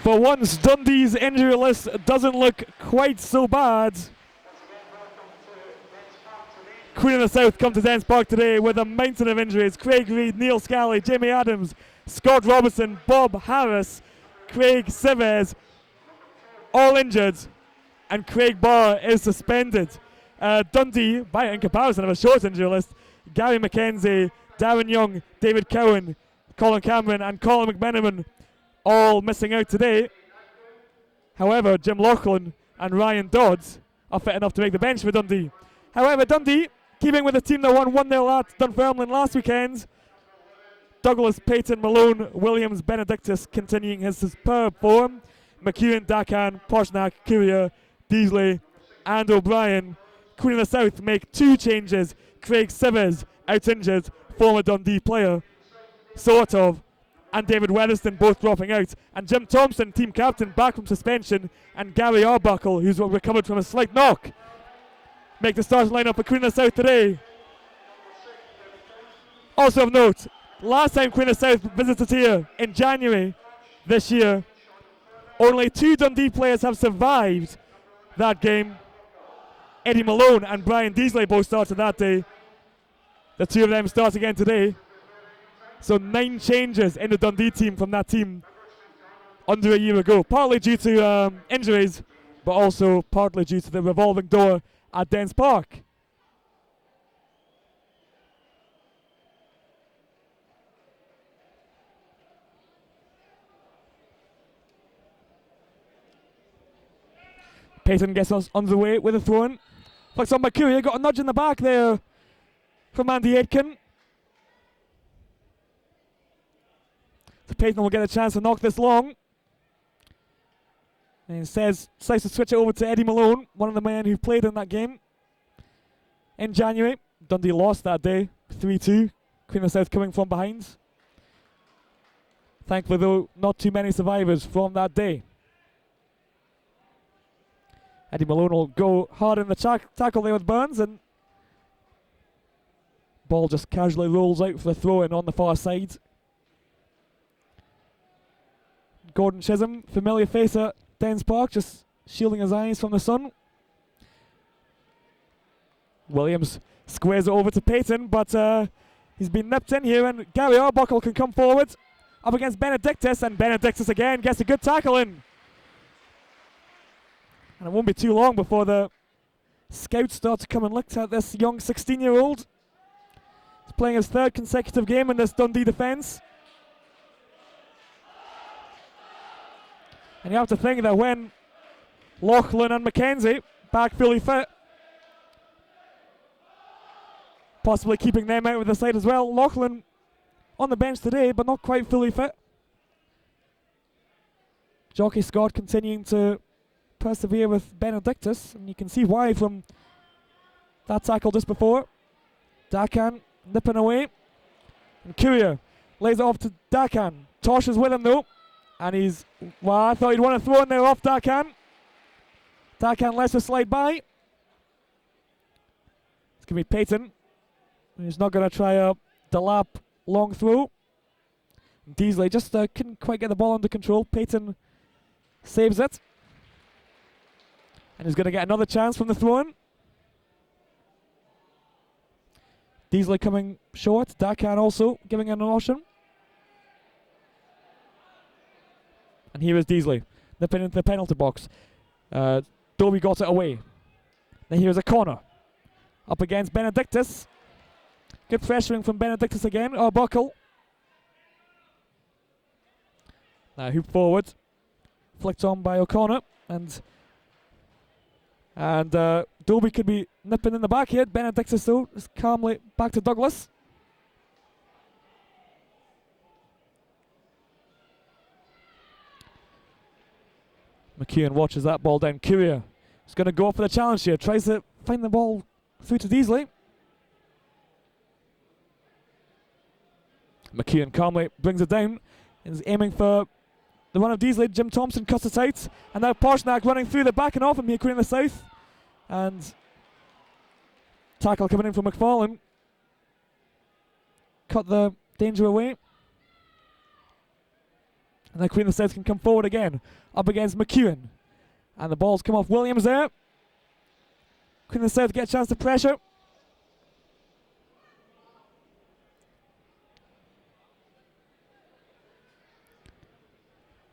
For once, Dundee's injury list doesn't look quite so bad. Queen of the South come to Dens Park today with a mountain of injuries. Craig Reid, Neil Scally, Jamie Adams, Scott Robertson, Bob Harris, Craig Sivers, all injured, and Craig Barr is suspended. Dundee, by in comparison of a short injury list, Gary McKenzie, Darren Young, David Cowan, Colin Cameron and Colin McMenamin all missing out today. However, Jim Laughlin and Ryan Dodds are fit enough to make the bench for Dundee. However, Dundee, keeping with the team that won 1-0 at Dunfermline last weekend, Douglas, Payton, Malone, Williams, Benedictus continuing his superb form. McEwen, Dakan, Poshnak, Courier, Deasley and O'Brien. Queen of the South make 2 changes. Craig Sivers, out injured, former Dundee player, sort of, and David Weatherston both dropping out. And Jim Thompson, team captain, back from suspension, and Gary Arbuckle, who's recovered from a slight knock, make the starting lineup for Queen of the South today. Also of note, last time Queen of the South visited here in January this year, only 2 Dundee players have survived that game. Eddie Malone and Brian Deasley both started that day. The 2 of them start again today. So 9 changes in the Dundee team from that team under a year ago. Partly due to injuries, but also partly due to the revolving door at Dens Park. Payton gets us underway with a throw-in. Flicks on by Courier, got a nudge in the back there from Andy Aitken. So Payton will get a chance to knock this long. And he says, decides to switch it over to Eddie Malone, one of the men who played in that game in January. Dundee lost that day, 3-2. Queen of the South coming from behind. Thankfully, though, not too many survivors from that day. Eddie Malone will go hard in the tackle there with Burns, and ball just casually rolls out for the throw-in on the far side. Gordon Chisholm, familiar face at Dens Park, just shielding his eyes from the sun. Williams squares it over to Payton, but he's been nipped in here, and Gary Arbuckle can come forward up against Benedictus, and Benedictus again gets a good tackle in. And it won't be too long before the scouts start to come and look at this young 16-year-old. He's playing his 3rd consecutive game in this Dundee defence. And you have to think that when Laughlin and McKenzie back fully fit, possibly keeping them out of the side as well. Laughlin on the bench today, but not quite fully fit. Jockey Scott continuing to persevere with Benedictus, and you can see why from that tackle just before. Dakan nipping away, and Courier lays it off to Dakan. Tosh is with him though, and he's, well, I thought he'd want to throw in there off Dakan. Dakan lets it slide by. It's going to be Payton. He's not going to try a Delap long throw. Deasley just couldn't quite get the ball under control. Payton saves it. And he's going to get another chance from the throw-in. Deasley coming short. Dakan also giving an option. And here is Deasley, nipping into the penalty box. Dobie got it away. Then here's a corner. Up against Benedictus. Good pressuring from Benedictus again. Arbuckle. Now hoop forward. Flicked on by O'Connor. And Dobie could be nipping in the back here. Benedictus though, just calmly back to Douglas. McEwen watches that ball down. Courier is going to go for the challenge here. Tries to find the ball through to Deasley. McEwen calmly brings it down. Is aiming for the run of Deasley. Jim Thompson cuts it out. And now Poshnak running through the back and off him here, Queen of the South. And tackle coming in from McFarlane. Cut the danger away. And then Queen of the South can come forward again, up against McEwen. And the ball's come off Williams there. Queen of the South get a chance to pressure.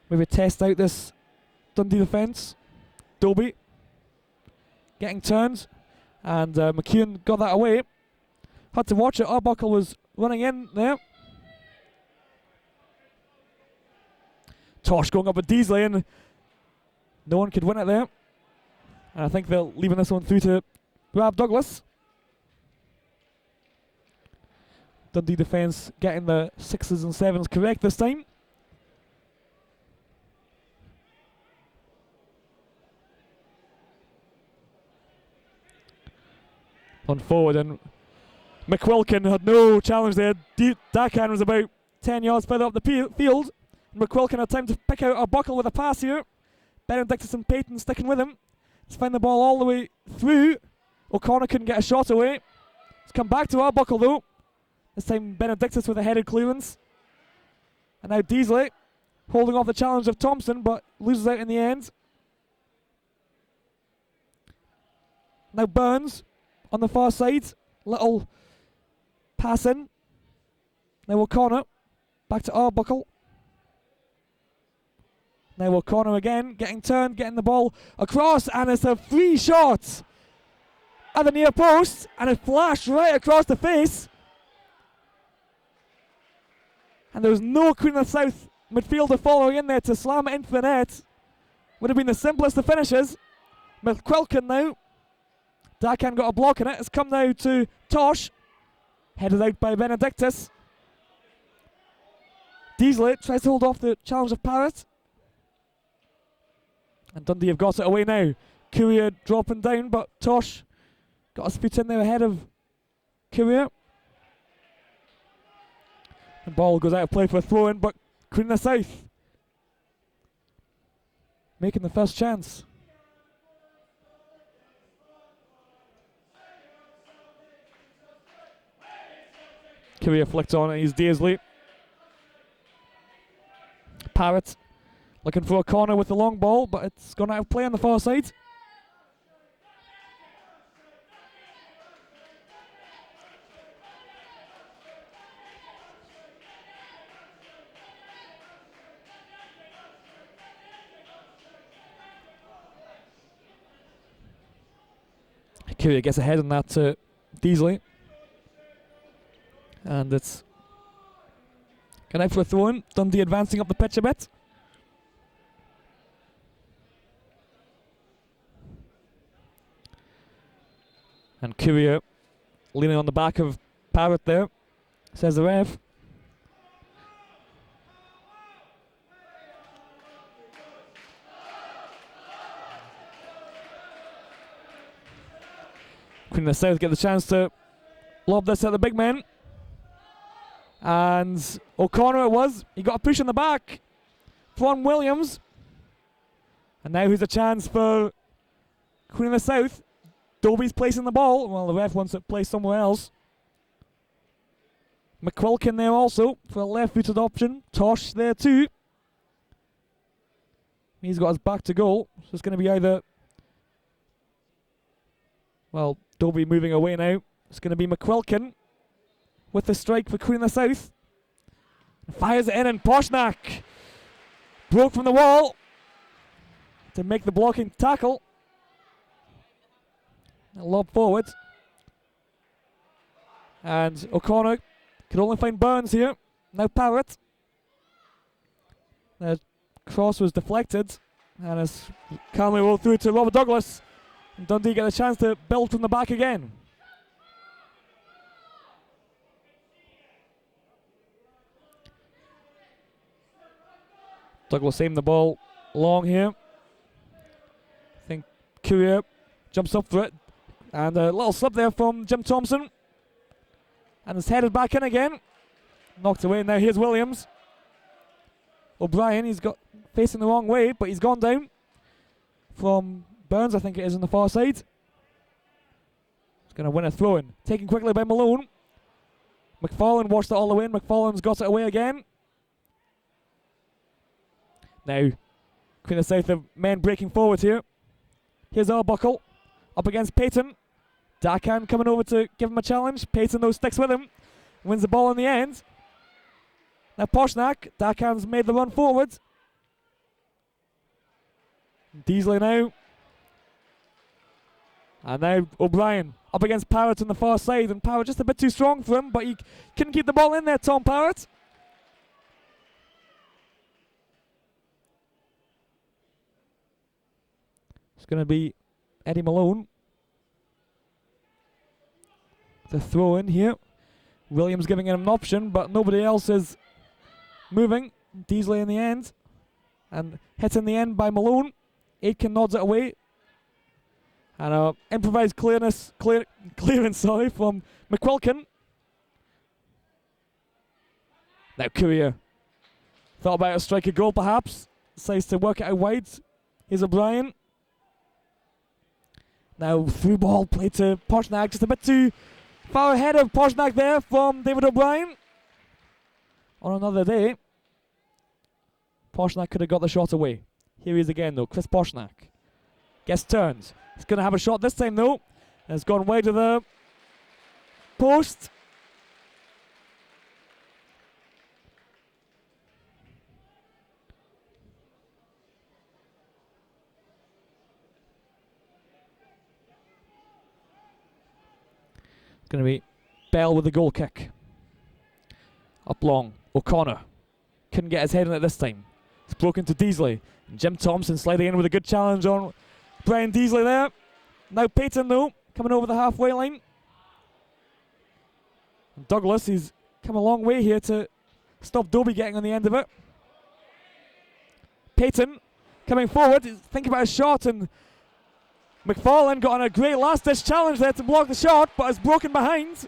Maybe test out this Dundee defence. Dobie getting turned, and McEwen got that away. Had to watch it. Arbuckle was running in there. Tosh going up with Deasley, and no one could win it there. And I think they're leaving this one through to Rob Douglas. Dundee defence getting the 6s and 7s correct this time. On forward, and McQuilkin had no challenge there. Dakan was about 10 yards further up the field. McQuilkin had time to pick out Arbuckle with a pass here. Benedictus and Payton sticking with him. He's found the ball all the way through. O'Connor couldn't get a shot away. He's come back to Arbuckle though. This time Benedictus with a headed clearance. And now Deasley holding off the challenge of Thompson, but loses out in the end. Now Burns on the far side, little pass in. Now O'Connor, back to Arbuckle. Now O'Connor again, getting turned, getting the ball across, and it's a free shot at the near post, and it flashed right across the face. And there was no Queen of the South midfielder following in there to slam it into the net. Would have been the simplest of finishes. McQuilkin now. Dakan got a block in it. It's come now to Tosh. Headed out by Benedictus. Deasley tries to hold off the challenge of Parrott. And Dundee have got it away now. Courier dropping down, but Tosh got his feet in there ahead of Courier. The ball goes out of play for a throw-in, but Queen of the South making the first chance. Courier flicked on it, he's Deasley. Parrott looking for a corner with the long ball, but it's gone out of play on the far side. Courier gets ahead on that to Deasley. And it's gone out for a throw-in. Dundee advancing up the pitch a bit. And Courier leaning on the back of Parrott there, says the ref. Queen of the South get the chance to lob this at the big men. And O'Connor it was. He got a push in the back from Williams. And now here's a chance for Queen of the South. Dobie's placing the ball. Well, the ref wants it placed somewhere else. McQuilkin there also for a left-footed option. Tosh there too. He's got his back to goal. So it's going to be either... Well, Dobie moving away now. It's going to be McQuilkin with the strike for Queen of the South. Fires it in, and Poshnak broke from the wall to make the blocking tackle. A lob forward. And O'Connor could only find Burns here. Now Parrott. The cross was deflected, and it's calmly rolled through to Robert Douglas. And Dundee get a chance to build from the back again. Douglas aimed the ball long here. I think Courier jumps up for it. And a little slip there from Jim Thompson. And it's headed back in again. Knocked away. Now here's Williams. O'Brien, he's got facing the wrong way, but he's gone down from Burns, I think it is, on the far side. He's going to win a throw-in. Taken quickly by Malone. McFarlane washed it all the way in. McFarlane's got it away again. Now, Queen of the South, the men breaking forward here. Here's Arbuckle up against Peyton. Darkan coming over to give him a challenge. Peyton, though, sticks with him. Wins the ball in the end. Now Poshnak. Darkan's made the run forward. Deasley now. And now O'Brien up against Parrott on the far side. And Parrott just a bit too strong for him, but he couldn't keep the ball in there, Tom Parrott. It's going to be Eddie Malone. The throw in here. Williams giving him an option, but nobody else is moving. Deasley in the end. And hit in the end by Malone. Aitken nods it away. And improvised clearance from McQuilkin. Now Courier thought about a strike a goal perhaps. Decides to work it out wide. Here's O'Brien. Now through ball played to Poshnak, just a bit too far ahead of Poshnak there from David O'Brien. On another day, Poshnak could have got the shot away. Here he is again though, Chris Poshnak. Gets turns. He's going to have a shot this time though. And it's gone wide of the post. It's going to be Bell with the goal kick. Up long, O'Connor. Couldn't get his head in it this time. It's broken to Deasley. And Jim Thompson sliding in with a good challenge on Brian Deasley there. Now Peyton though, coming over the halfway line. And Douglas, he's come a long way here to stop Dobie getting on the end of it. Peyton coming forward, he's thinking about a shot, and McFarlane got on a great last-ditch challenge there to block the shot, but is broken behind.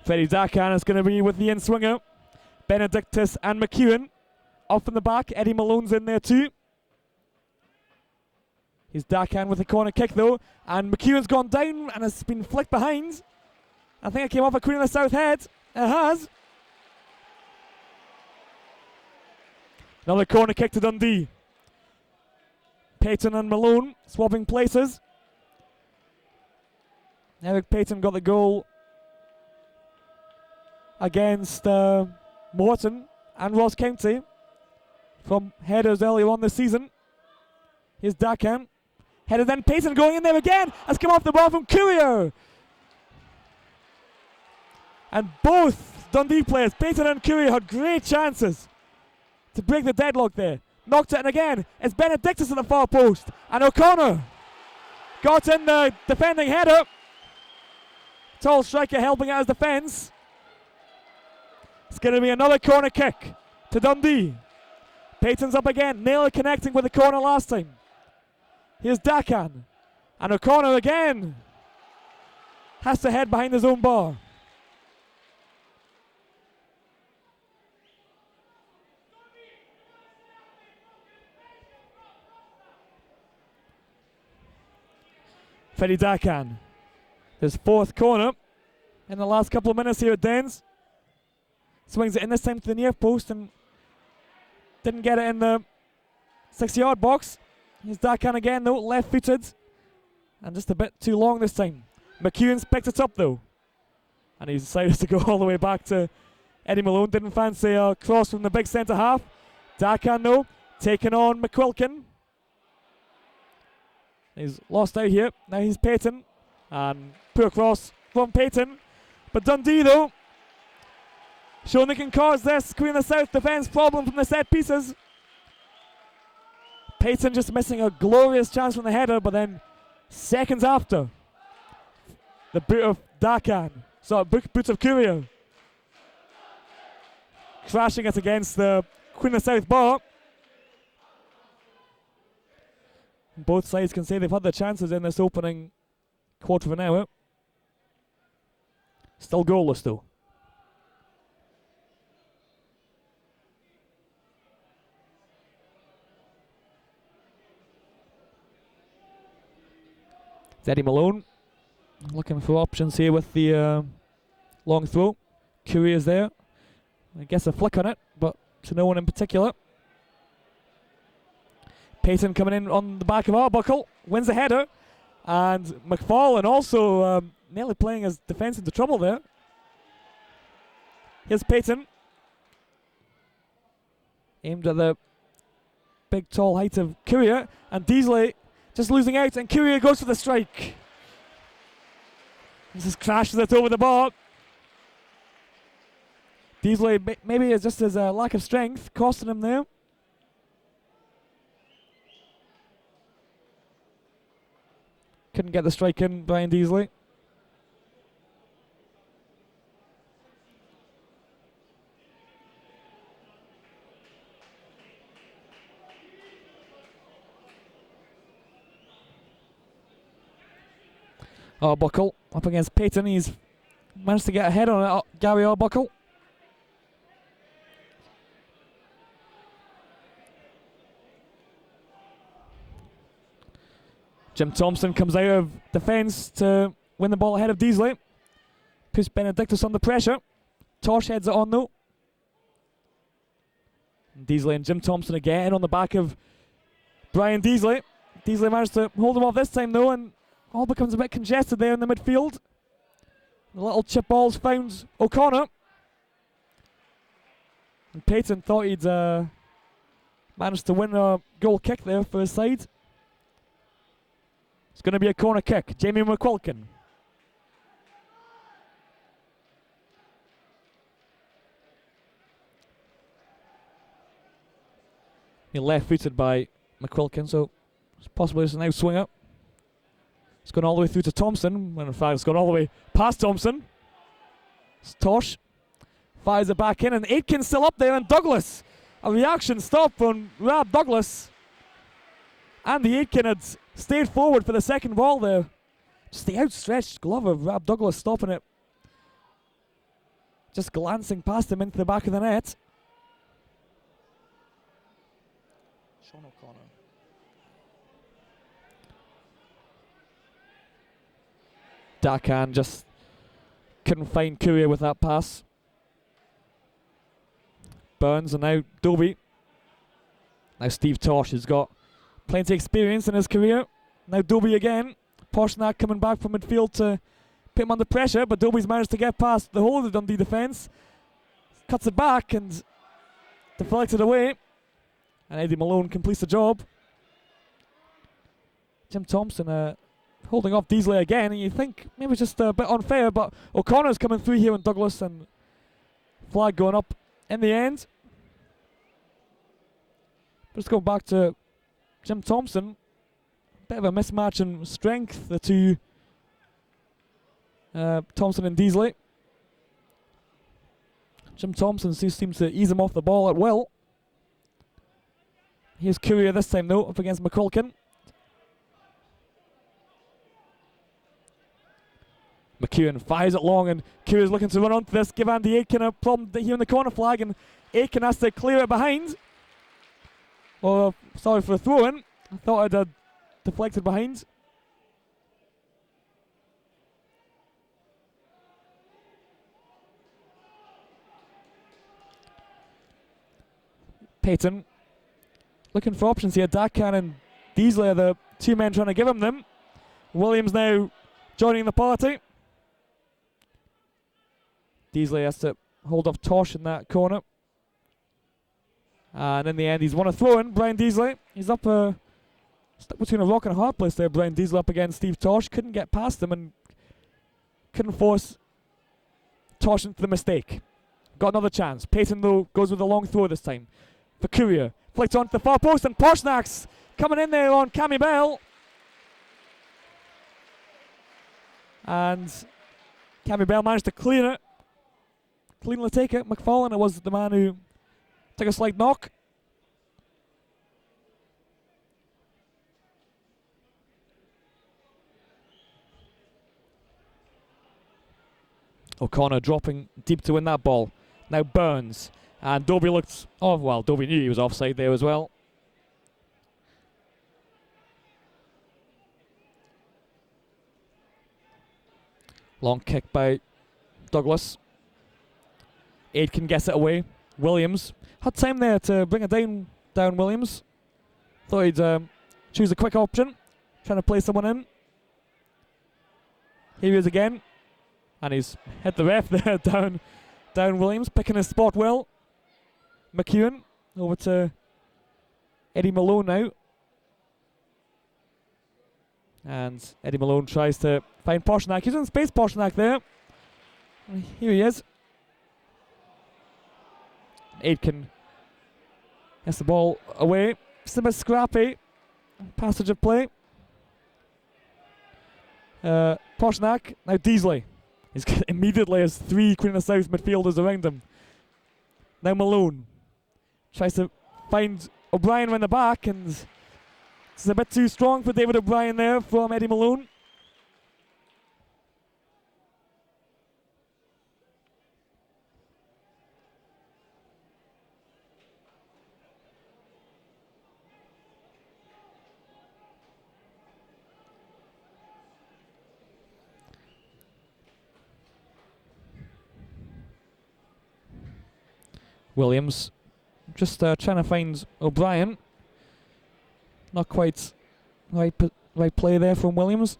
Freddie Darkan is going to be with the in-swinger. Benedictus and McEwen off in the back. Eddie Malone's in there too. Here's Darkan with the corner kick though. And McEwen's gone down and has been flicked behind. I think it came off a Queen of the South head. It has. Another corner kick to Dundee. Peyton and Malone swapping places. Eric Peyton got the goal against Morton and Ross County from headers earlier on this season. Here's Darkan. Header then Peyton going in there again. Has come off the ball from Courier. And both Dundee players, Peyton and Courier, had great chances to break the deadlock there. Knocked it in again. It's Benedictus at the far post. And O'Connor got in the defending header. Tall striker helping out his defence. It's going to be another corner kick to Dundee. Peyton's up again, nearly connecting with the corner last time. Here's Darkan. And O'Connor again has to head behind his own bar. Freddie Darkan. His fourth corner in the last couple of minutes here at Dens. Swings it in this time to the near post and didn't get it in the 6-yard box. Here's Darkan again though, left-footed. And just a bit too long this time. McEwen's picked it up though. And he's decided to go all the way back to Eddie Malone. Didn't fancy a cross from the big centre half. Darkan though, taking on McQuilkin. He's lost out here. Now he's Peyton. And poor cross from Peyton. But Dundee though, showing they can cause this Queen of the South defence problem from the set pieces. Peyton just missing a glorious chance from the header, but then seconds after, the boot of Darkan, boot of Courier, crashing it against the Queen of the South bar. Both sides can say they've had their chances in this opening quarter of an hour. Still goalless though. Eddie Malone looking for options here with the long throw. Courier's there. I guess a flick on it, but to no one in particular. Payton coming in on the back of Arbuckle, wins the header, and McFarlane also nearly playing his defence into trouble there. Here's Payton, aimed at the big tall height of Courier, and Deasley just losing out, and Courier goes for the strike. He just crashes it over the bar. Deasley maybe it's just his lack of strength costing him there. Couldn't get the strike in, Brian Deasley. Arbuckle up against Payton. He's managed to get ahead on it, Gary Arbuckle. Jim Thompson comes out of defence to win the ball ahead of Deasley. Puts Benedictus under pressure. Tosh heads it on though. Deasley and Jim Thompson again on the back of Brian Deasley. Deasley managed to hold him off this time though, and all becomes a bit congested there in the midfield. The little chip balls found O'Connor. And Payton thought he'd managed to win a goal kick there for his side. It's going to be a corner kick. Jamie McQuilkin. He left-footed by McQuilkin, so it's possibly just an out-swinger. It's gone all the way through to Thompson, when in fact it's gone all the way past Thompson. It's Tosh. Fires it back in, and Aitken's still up there, and Douglas. A reaction stop from Rab Douglas. Andy Aitken had stayed forward for the second ball there. Just the outstretched glove of Rab Douglas stopping it. Just glancing past him into the back of the net. Sean O'Connor. Dakan just couldn't find Courier with that pass. Burns and now Dobie. Now Steve Tosh has got plenty of experience in his career. Now Dobie again. Poshnak coming back from midfield to put him under pressure, but Dobie's managed to get past the whole of the Dundee defence. Cuts it back and deflected away. And Eddie Malone completes the job. Jim Thompson holding off Deasley again, and you think maybe it's just a bit unfair, but O'Connor's coming through here on Douglas, and flag going up in the end. Let's go back to Jim Thompson. Bit of a mismatch in strength, the two, Thompson and Deasley. Jim Thompson seems to ease him off the ball at will. Here's Courier this time though, up against McQuilkin. McEwen fires it long, and Courier's looking to run onto this, give Andy Aitken a problem here in the corner flag, and Aitken has to clear it behind. Oh, sorry for the throw-in. I thought I'd deflected behind. Payton looking for options here. Dakan and Deasley are the two men trying to give him them. Williams now joining the party. Deasley has to hold off Tosh in that corner. And in the end, he's won a throw-in. Brian Deasley, he's up stuck between a rock and a hard place there. Brian Deasley up against Steve Tosh. Couldn't get past him and couldn't force Tosh into the mistake. Got another chance. Payton, though, goes with a long throw this time. For Courier. Flicked onto the far post, and Poshnak's coming in there on Cammy Bell. And Cammy Bell managed to clean it. Cleanly take it. McFarlane, it was the man who took a slight knock. O'Connor dropping deep to win that ball. Now Burns. And Dobie looked, oh well, Dobie knew he was offside there as well. Long kick by Douglas. Aitken gets it away. Williams had time there to bring it down Williams. Thought he'd choose a quick option, trying to play someone in. Here he is again, and he's hit the ref there down Williams, picking his spot well. McEwen over to Eddie Malone now. And Eddie Malone tries to find Poshnak. He's in space, Poshnak there. And here he is. Aitken gets the ball away. Just a bit scrappy passage of play. Poshnak, now Deasley. He's immediately has 3 Queen of the South midfielders around him. Now Malone tries to find O'Brien around the back, and it's a bit too strong for David O'Brien there from Eddie Malone. Williams just trying to find O'Brien. Not quite right play there from Williams.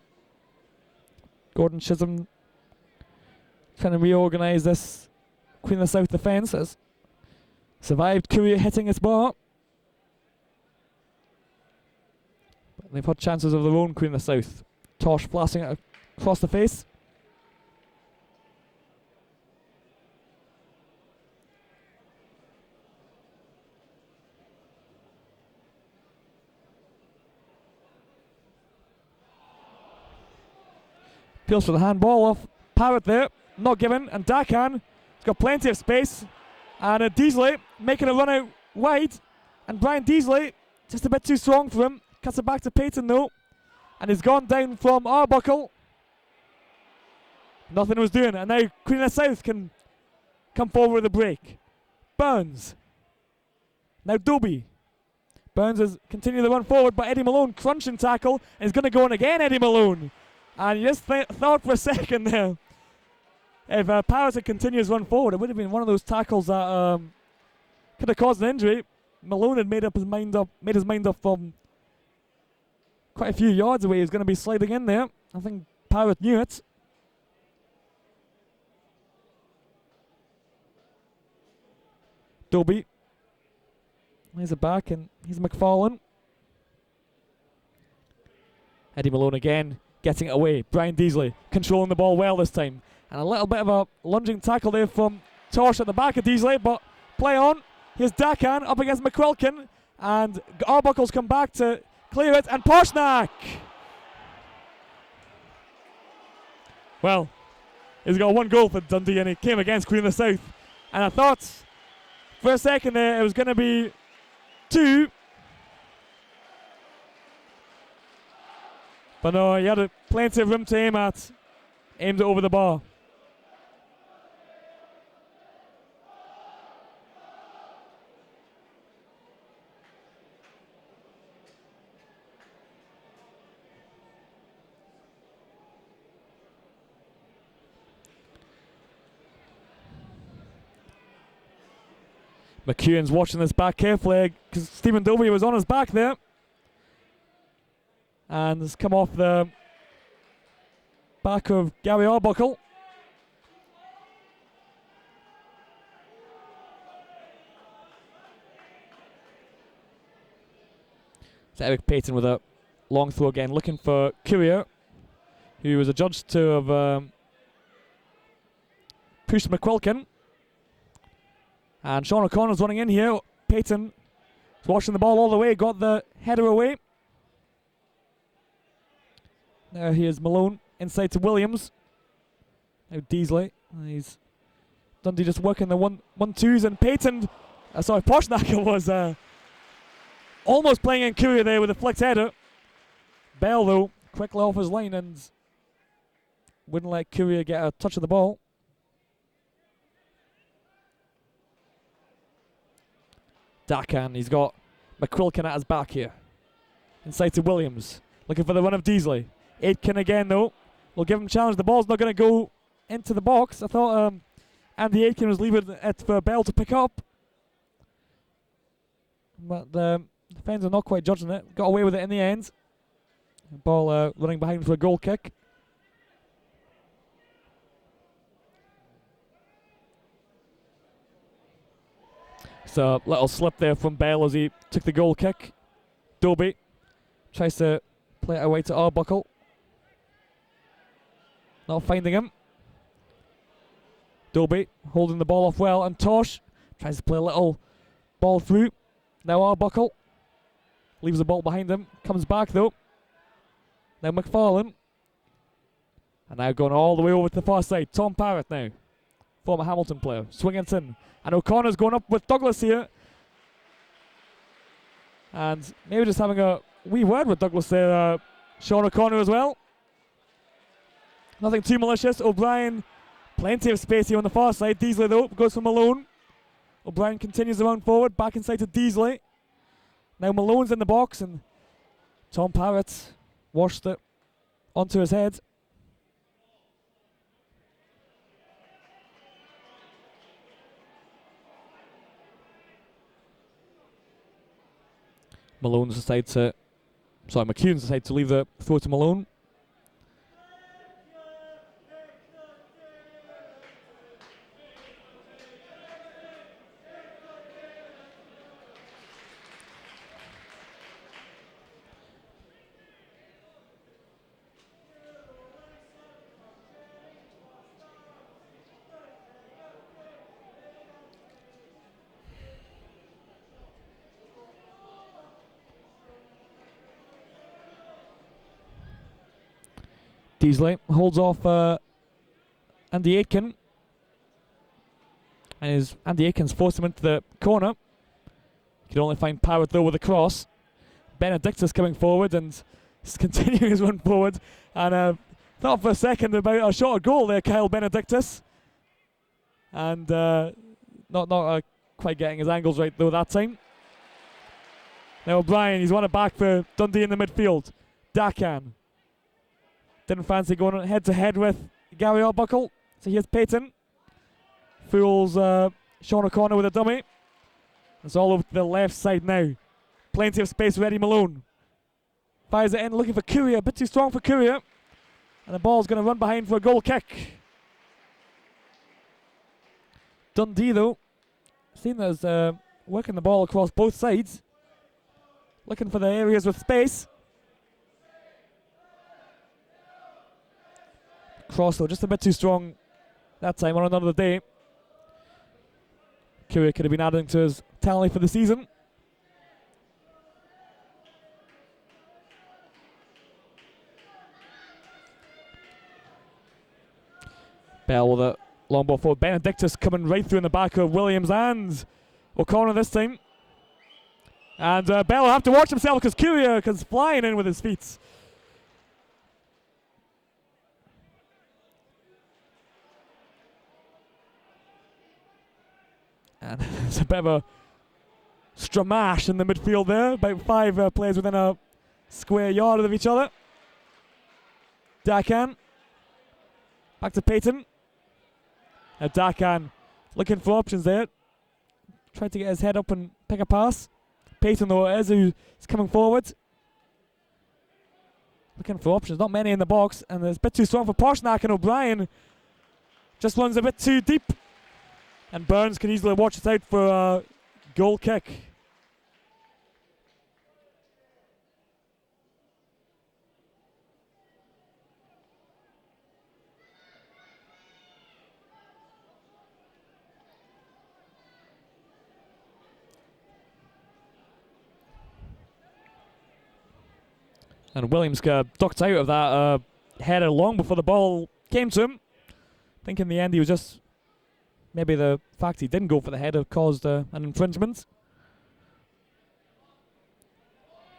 Gordon Chisholm trying to reorganise this Queen of the South defence. Has survived Courier hitting its bar. But they've had chances of their own, Queen of the South. Tosh blasting it across the face. Appeals for the handball off Parrott there, not given, and Dakan has got plenty of space, and Deasley making a run out wide, and Brian Deasley just a bit too strong for him, cuts it back to Payton though, and he's gone down from Arbuckle. Nothing was doing, and now Queen of the South can come forward with a break. Burns, now Dobie. Burns has continued the run forward, but Eddie Malone crunching tackle, and he's going to go on again, Eddie Malone. And you just thought for a second there, if Powers had continued his run forward, it would have been one of those tackles that could have caused an injury. Malone had made his mind up from quite a few yards away. He's going to be sliding in there. I think Powers knew it. Dobie. Here's a back, and here's McFarlane. Eddie Malone again, getting it away. Brian Deasley controlling the ball well this time. And a little bit of a lunging tackle there from Tosh at the back of Deasley, but play on. Here's Dakan up against McQuilkin, and Arbuckle's come back to clear it, and Poshnak! Well, he's got 1 goal for Dundee, and he came against Queen of the South. And I thought for a second there it was going to be 2. But no, he had plenty of room to aim at. Aimed it over the bar. McEwen's watching this back carefully because Stephen Dobie was on his back there. And has come off the back of Gary Arbuckle. So Eric Payton with a long throw again, looking for Courier, who was adjudged to have pushed McQuilkin. And Sean O'Connor's running in here. Payton is watching the ball all the way, got the header away. There he is, Malone, inside to Williams. Now Deasley. He's Dundee just working the 1-2s, and Payton, Poshnak was almost playing in Courier there with a flicked header. Bell, though, quickly off his line and wouldn't let Courier get a touch of the ball. Dakan, he's got McQuilkin at his back here. Inside to Williams, looking for the run of Deasley. Aitken again though, will give him a challenge. The ball's not going to go into the box. I thought Andy Aitken was leaving it for Bell to pick up. But the fans are not quite judging it. Got away with it in the end. Ball running behind for a goal kick. So a little slip there from Bell as he took the goal kick. Dobie tries to play it away to Arbuckle. Not finding him. Dobie holding the ball off well, and Tosh tries to play a little ball through. Now Arbuckle leaves the ball behind him, comes back though. Now McFarlane. And now going all the way over to the far side. Tom Parrott now, former Hamilton player, swinging it in. And O'Connor's going up with Douglas here. And maybe just having a wee word with Douglas there, Sean O'Connor as well. Nothing too malicious. O'Brien, plenty of space here on the far side. Deasley though, goes for Malone. O'Brien continues the run forward, back inside to Deasley. Now Malone's in the box and Tom Parrott washed it onto his head. McCune's decided to leave the throw to Malone. Deasley holds off Andy Aitken. And Andy Aitken's forced him into the corner. He can only find Parrott though with a cross. Benedictus coming forward and continuing his run forward. And thought for a second about a shot at goal there, Kyle Benedictus. And not quite getting his angles right though that time. Now O'Brien, he's won it back for Dundee in the midfield. Dakan. Didn't fancy going head to head with Gary Arbuckle. So here's Payton. Fools Sean O'Connor with a dummy. It's all over to the left side now. Plenty of space for Eddie Malone. Fires it in, looking for Courier. A bit too strong for Courier. And the ball's going to run behind for a goal kick. Dundee, though, seen as working the ball across both sides. Looking for the areas with space. Cross, though, just a bit too strong that time on another day. Courier could have been adding to his tally for the season. Bell with a long ball forward. Benedictus coming right through in the back of Williams and O'Connor this time. And Bell will have to watch himself because Courier comes flying in with his feet. And there's a bit of a stramash in the midfield there. About 5 players within a square yard of each other. Dakan. Back to Payton. Now Dakan looking for options there. Tried to get his head up and pick a pass. Payton, though, it is who's coming forward. Looking for options. Not many in the box. And it's a bit too strong for Poshnak, and O'Brien just runs a bit too deep. And Burns can easily watch it out for a goal kick. And Williams got ducked out of that header long before the ball came to him. I think in the end he was just... Maybe the fact he didn't go for the header caused an infringement.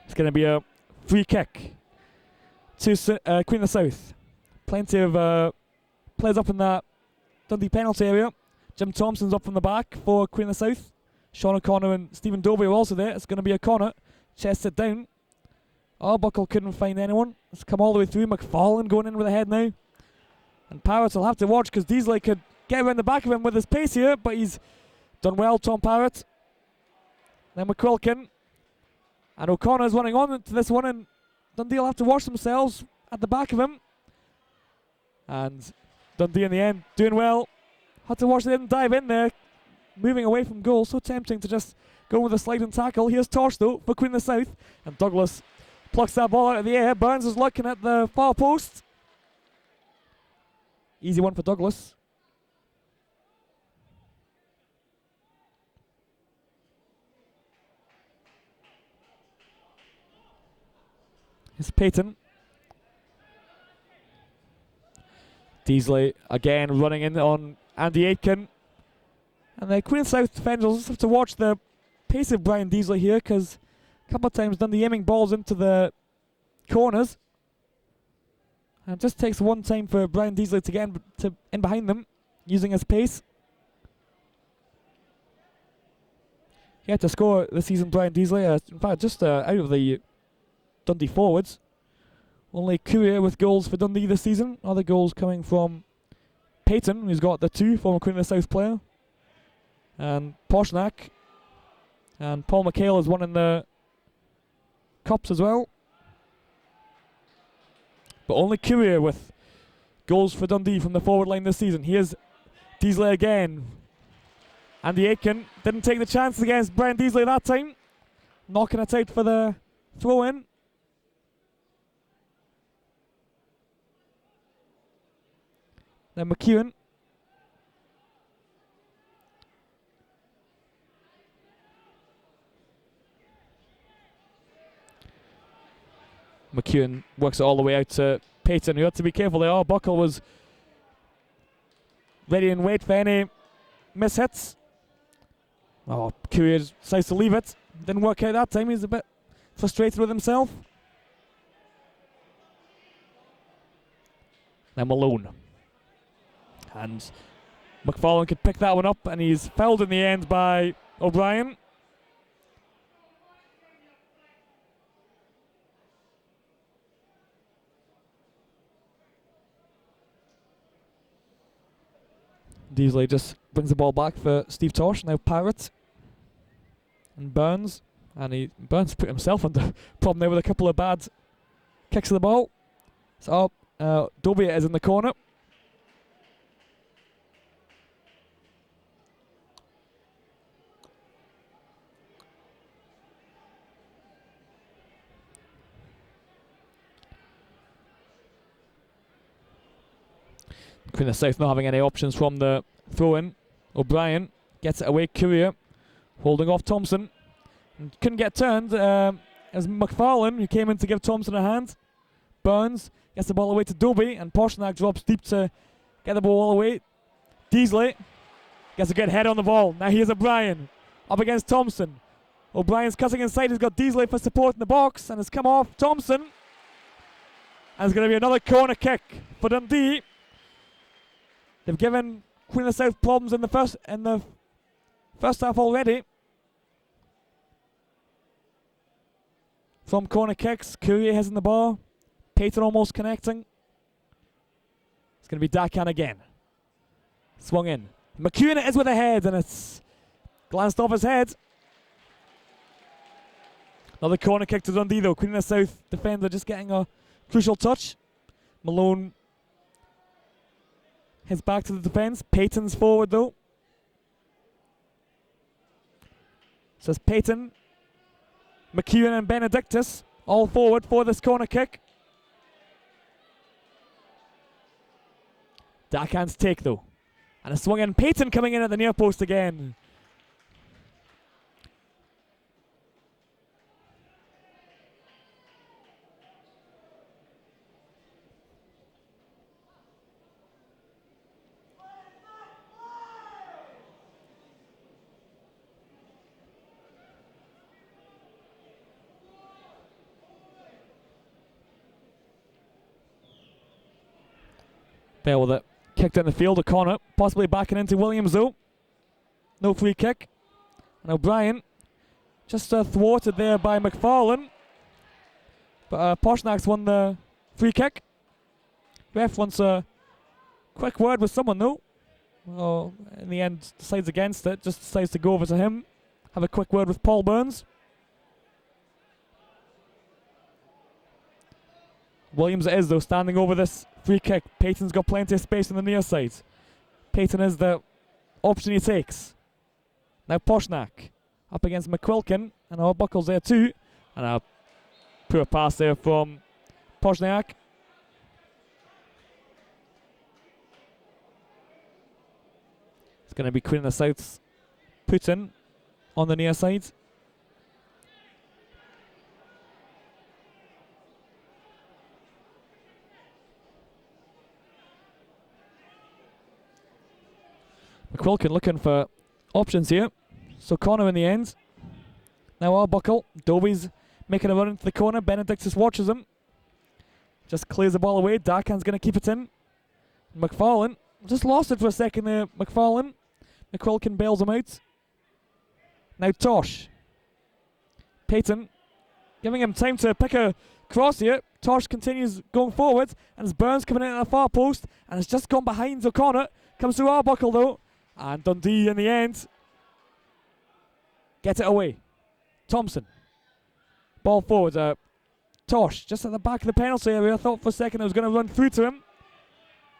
It's going to be a free kick to Queen of the South. Plenty of players up in that Dundee penalty area. Jim Thompson's up from the back for Queen of the South. Sean O'Connor and Stephen Dobie are also there. It's going to be O'Connor. Chests it down. Arbuckle couldn't find anyone. It's come all the way through. McFarlane going in with a head now. And Parrott will have to watch because Deasley could get around the back of him with his pace here, but he's done well, Tom Parrott. Then McQuilkin. And O'Connor's running on to this one, and Dundee will have to watch themselves at the back of him. And Dundee in the end doing well. Had to watch they didn't dive in there, moving away from goal. So tempting to just go with a sliding tackle. Here's Tosh though for Queen of the South, and Douglas plucks that ball out of the air. Burns is looking at the far post. Easy one for Douglas. Here's Payton. Deasley again running in on Andy Aitken. And the Queen of South defenders will just have to watch the pace of Brian Deasley here, because a couple of times Dundee aiming balls into the corners. And it just takes one time for Brian Deasley to get in behind them using his pace. He had to score this season, Brian Deasley. In fact, just out of the Dundee forwards. Only Courier with goals for Dundee this season. Other goals coming from Payton, who's got the 2, former Queen of the South player. And Poshnak. And Paul McHale has won in the Cups as well. But only Courier with goals for Dundee from the forward line this season. Here's Deasley again. Andy Aitken didn't take the chance against Brian Deasley that time. Knocking it out for the throw in. Then McEwen. McEwen works it all the way out to Payton, who had to be careful there. Oh, Buckle was ready and wait for any mishits. Oh, Courier decides to leave it. Didn't work out that time. He's a bit frustrated with himself. Then Malone. And McFarlane could pick that one up, and he's fouled in the end by O'Brien. Deasley just brings the ball back for Steve Tosh. Now Parrott and Burns. And Burns put himself under problem there with a couple of bad kicks of the ball. So Dobie is in the corner. Queen of the South not having any options from the throw-in. O'Brien gets it away. Courier holding off Thompson. And couldn't get turned as McFarlane, who came in to give Thompson a hand. Burns gets the ball away to Dobie, and Poshnak drops deep to get the ball away. Deasley gets a good head on the ball. Now here's O'Brien up against Thompson. O'Brien's cutting inside. He's got Deasley for support in the box, and has come off Thompson. And it's going to be another corner kick for Dundee. They've given Queen of the South problems in the first half already. From corner kicks, Courier has in the ball. Payton almost connecting. It's going to be Dakan again. Swung in. McEwen is with a head, and it's glanced off his head. Another corner kick to Dundee though. Queen of the South defender just getting a crucial touch. Malone heads back to the defence. Payton's forward though. So it's Payton, McEwen and Benedictus all forward for this corner kick. Dakan's take though. And a swung in. Payton coming in at the near post again. Bell with it. Kicked in the field, a corner. Possibly backing into Williams though. No free kick. And O'Brien just thwarted there by McFarlane. But Poshnak's won the free kick. Ref wants a quick word with someone though. Well, in the end, decides against it. Just decides to go over to him. Have a quick word with Paul Burns. Williams it is though, standing over this free kick. Payton's got plenty of space on the near side. Payton is the option he takes. Now Poshnak up against McQuilkin, and Arbuckle's there too. And a poor pass there from Poshnak. It's going to be Queen of the South's Putin on the near side. McQuilkin looking for options here. So corner in the end. Now Arbuckle. Dobie's making a run into the corner. Benedictus watches him. Just clears the ball away. Darkhan's going to keep it in. McFarlane just lost it for a second there. McFarlane. McQuilkin bails him out. Now Tosh. Payton giving him time to pick a cross here. Tosh continues going forward, and it's Burns coming in at the far post, and it's just gone behind O'Connor. Comes through Arbuckle though, and Dundee in the end get it away. Thompson. Ball forward. Tosh just at the back of the penalty area. I thought for a second it was going to run through to him.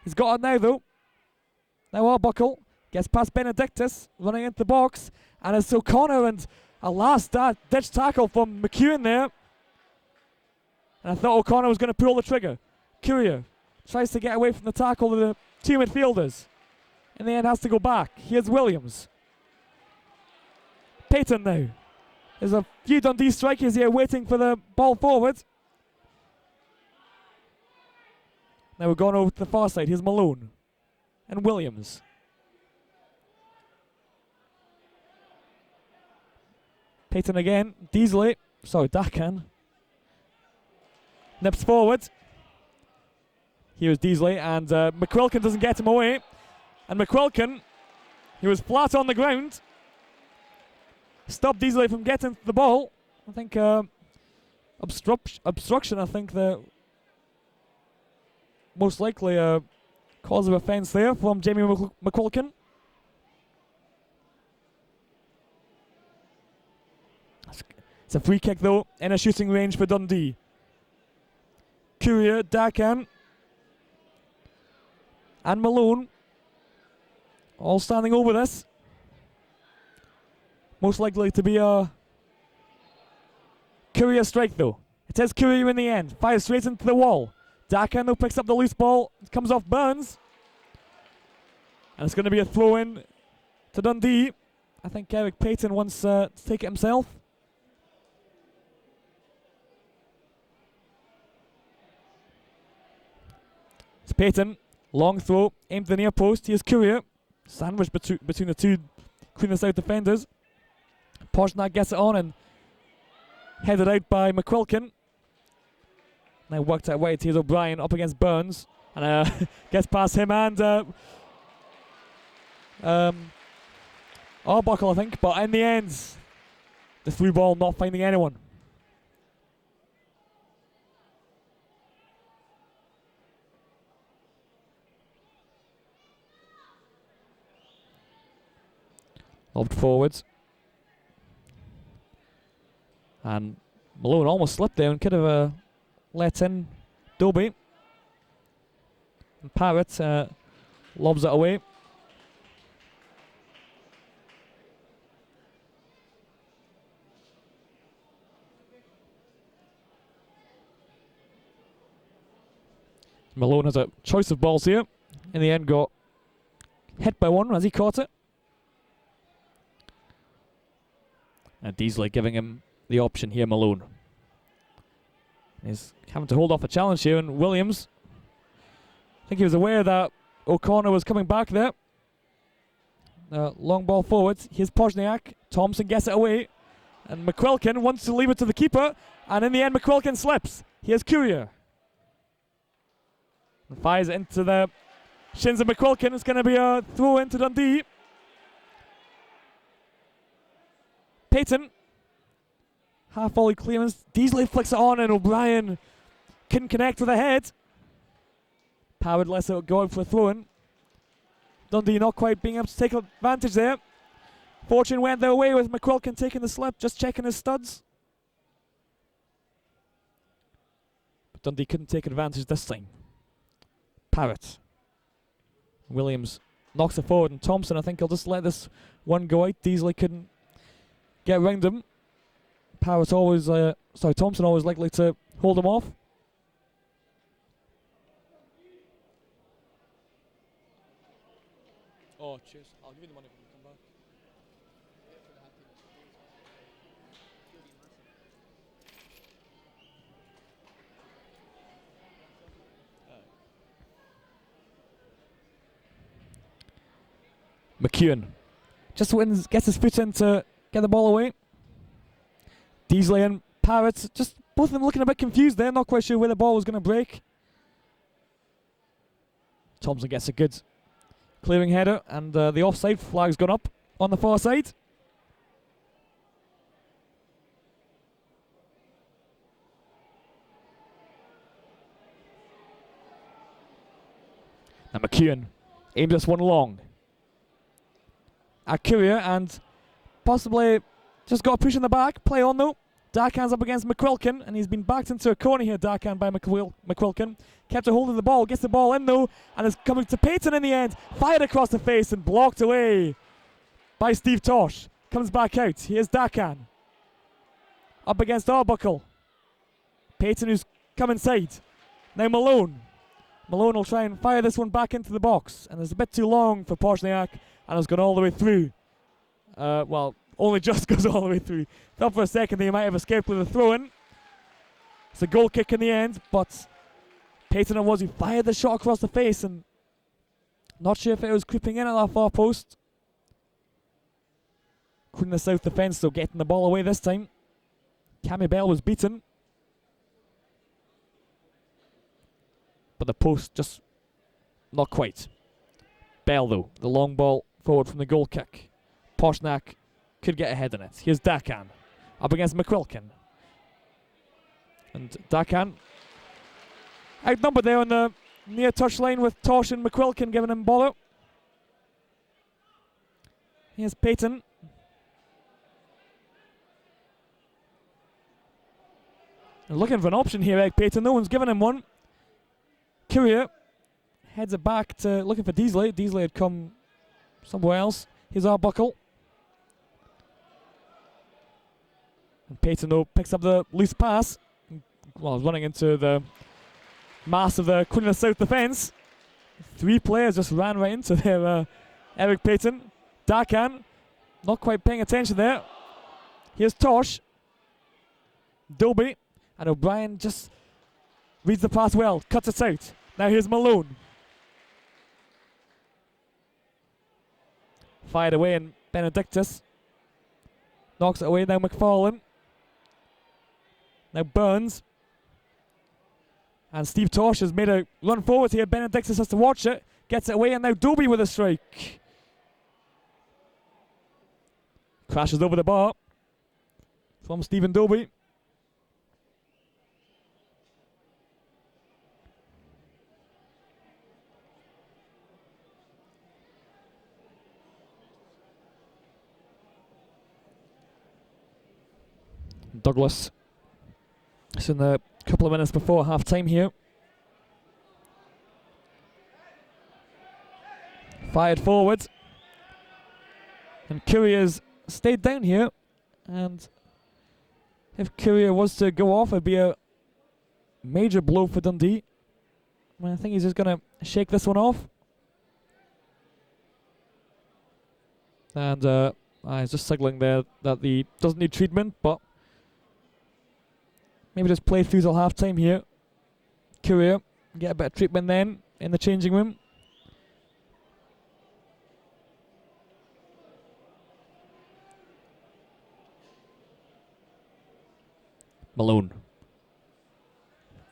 He's got it now though. Now Arbuckle gets past Benedictus, running into the box, and it's O'Connor, and a last ditch tackle from McEwen there. And I thought O'Connor was going to pull the trigger. Courier tries to get away from the tackle of the two midfielders. In the end has to go back. Here's Williams. Payton now. There's a few Dundee strikers here waiting for the ball forward. Now we're going over to the far side. Here's Malone and Williams. Payton again. Darkhan. Nips forward. Here's Deasley, and McQuilkin doesn't get him away. And McQuilkin, he was flat on the ground, stopped Deasley from getting the ball. I think obstruction, I think the most likely cause of offence there from Jamie McQuilkin. It's a free kick though, in a shooting range for Dundee. Courier, Darkhan, and Malone all standing over this. Most likely to be a Courier strike though. It is Courier in the end. Fires straight into the wall. Darkhan though picks up the loose ball. It comes off Burns. And it's going to be a throw in to Dundee. I think Eric Payton wants to take it himself. It's Payton. Long throw. Aimed to the near post. Here's Courier. Sandwiched between the two Queen of the South defenders. Poshnak gets it on and headed out by McQuilkin. Now worked out wide. Here's O'Brien up against Burns. And gets past him and Arbuckle, I think. But in the end, the through ball not finding anyone. Lobbed forwards. And Malone almost slipped there and could have let in Dobie. And Parrott lobs it away. Malone has a choice of balls here. In the end got hit by one as he caught it. And Deasley giving him the option here, Malone. He's having to hold off a challenge here, and Williams, I think he was aware that O'Connor was coming back there. Long ball forward. Here's Poshnak. Thompson gets it away. And McQuilkin wants to leave it to the keeper. And in the end, McQuilkin slips. Here's Courier. And fires it into the shins of McQuilkin. It's going to be a throw into Dundee. Payton. Half volley clearance. Deasley flicks it on and O'Brien couldn't connect with the head. Powered lets it go out for a throw in. Dundee not quite being able to take advantage there. Fortune went their way with McQuilkin taking the slip, just checking his studs. But Dundee couldn't take advantage this time. Parrott. Williams knocks it forward, and Thompson, I think he'll just let this one go out. Deasley couldn't get around him. Thompson always likely to hold him off. Oh, cheers. I'll give you the money when you come back. McEwen just wins, gets his foot in to get the ball away. Deasley and Parrott, just both of them looking a bit confused there, not quite sure where the ball was going to break. Thompson gets a good clearing header, and the offside flag's gone up on the far side. And McEwen aims this one long at Courier, and possibly just got a push in the back. Play on though. Darkan's up against McQuilkin, and he's been backed into a corner here, Darkan, by McQuilkin. Kept a hold of the ball, gets the ball in though, and is coming to Payton in the end. Fired across the face and blocked away by Steve Tosh. Comes back out. Here's Darkan. Up against Arbuckle. Payton, who's come inside. Now Malone. Malone will try and fire this one back into the box, and it's a bit too long for Poshniak, and it's gone all the way through. Well, only just goes all the way through. Thought for a second they might have escaped with a throw-in. It's a goal kick in the end, but Payton and Wazzy fired the shot across the face, and not sure if it was creeping in at that far post. Queen of the South defence still getting the ball away this time. Cammy Bell was beaten, but the post just not quite. Bell though, the long ball forward from the goal kick. Poshnak could get ahead in it. Here's Darkan up against McQuilkin. And Darkan outnumbered there on the near touchline with Tosh and McQuilkin giving him ball out. Here's Payton. And looking for an option here, Eric Payton. No one's given him one. Courier heads it back to looking for Deasley. Deasley had come somewhere else. Here's Arbuckle. And Payton though picks up the loose pass. Well, running into the mass of the Queen of the South defence. Three players just ran right into their Eric Payton. Darkan not quite paying attention there. Here's Tosh. Dobie. And O'Brien just reads the pass well, cuts it out. Now here's Malone. Fired away, and Benedictus knocks it away. Now McFarlane. Now Burns. And Steve Tosh has made a run forward here. Benedictus has to watch it. Gets it away, and now Dobie with a strike. Crashes over the bar from Stephen Dobie. Douglas. It's in the couple of minutes before half time here. Fired forward. And Courier's stayed down here. And if Courier was to go off, it'd be a major blow for Dundee. I think he's just going to shake this one off. And he's just signaling there that he doesn't need treatment, but maybe just play through till half time here. Courier, get a bit of treatment then in the changing room. Malone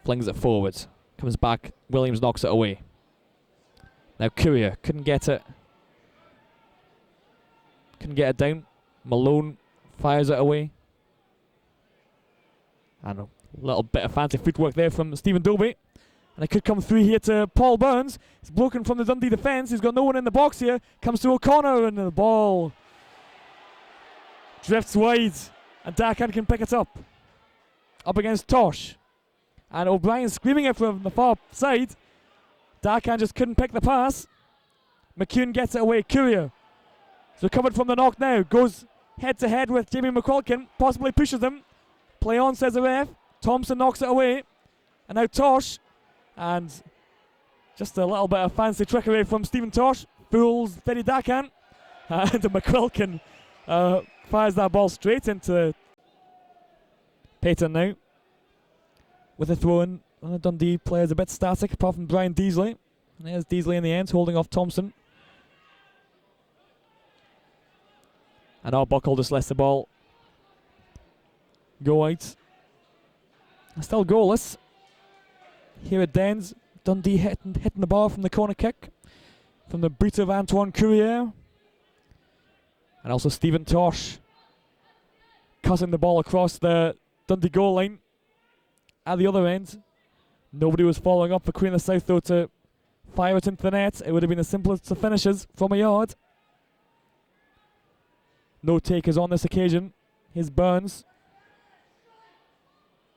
flings it forward, comes back, Williams knocks it away. Now Courier couldn't get it down. Malone fires it away. And a little bit of fancy footwork there from Stephen Dobie. And it could come through here to Paul Burns. It's broken from the Dundee defence. He's got no one in the box here. Comes to O'Connor and the ball drifts wide. And Darkan can pick it up. Up against Tosh. And O'Brien screaming it from the far side. Darkan just couldn't pick the pass. McCune gets it away. Courier. It's recovered from the knock now. Goes head to head with Jamie McQuilkin. Possibly pushes him. Play on, says the ref. Thompson knocks it away. And now Tosh. And just a little bit of fancy trickery from Stephen Tosh. Fools Teddy Darkan. And McQuilkin fires that ball straight into Payton now. With a throw in. Dundee players a bit static apart from Brian Deasley. And there's Deasley in the end holding off Thompson. And Arbuckle just lets the ball go out. Still goalless. Here at Dens, Dundee hitting the bar from the corner kick. From the boot of Antoine Courier. And also Stephen Tosh cutting the ball across the Dundee goal line. At the other end, nobody was following up for Queen of the South though to fire it into the net. It would have been the simplest of finishes from a yard. No takers on this occasion. Here's Burns.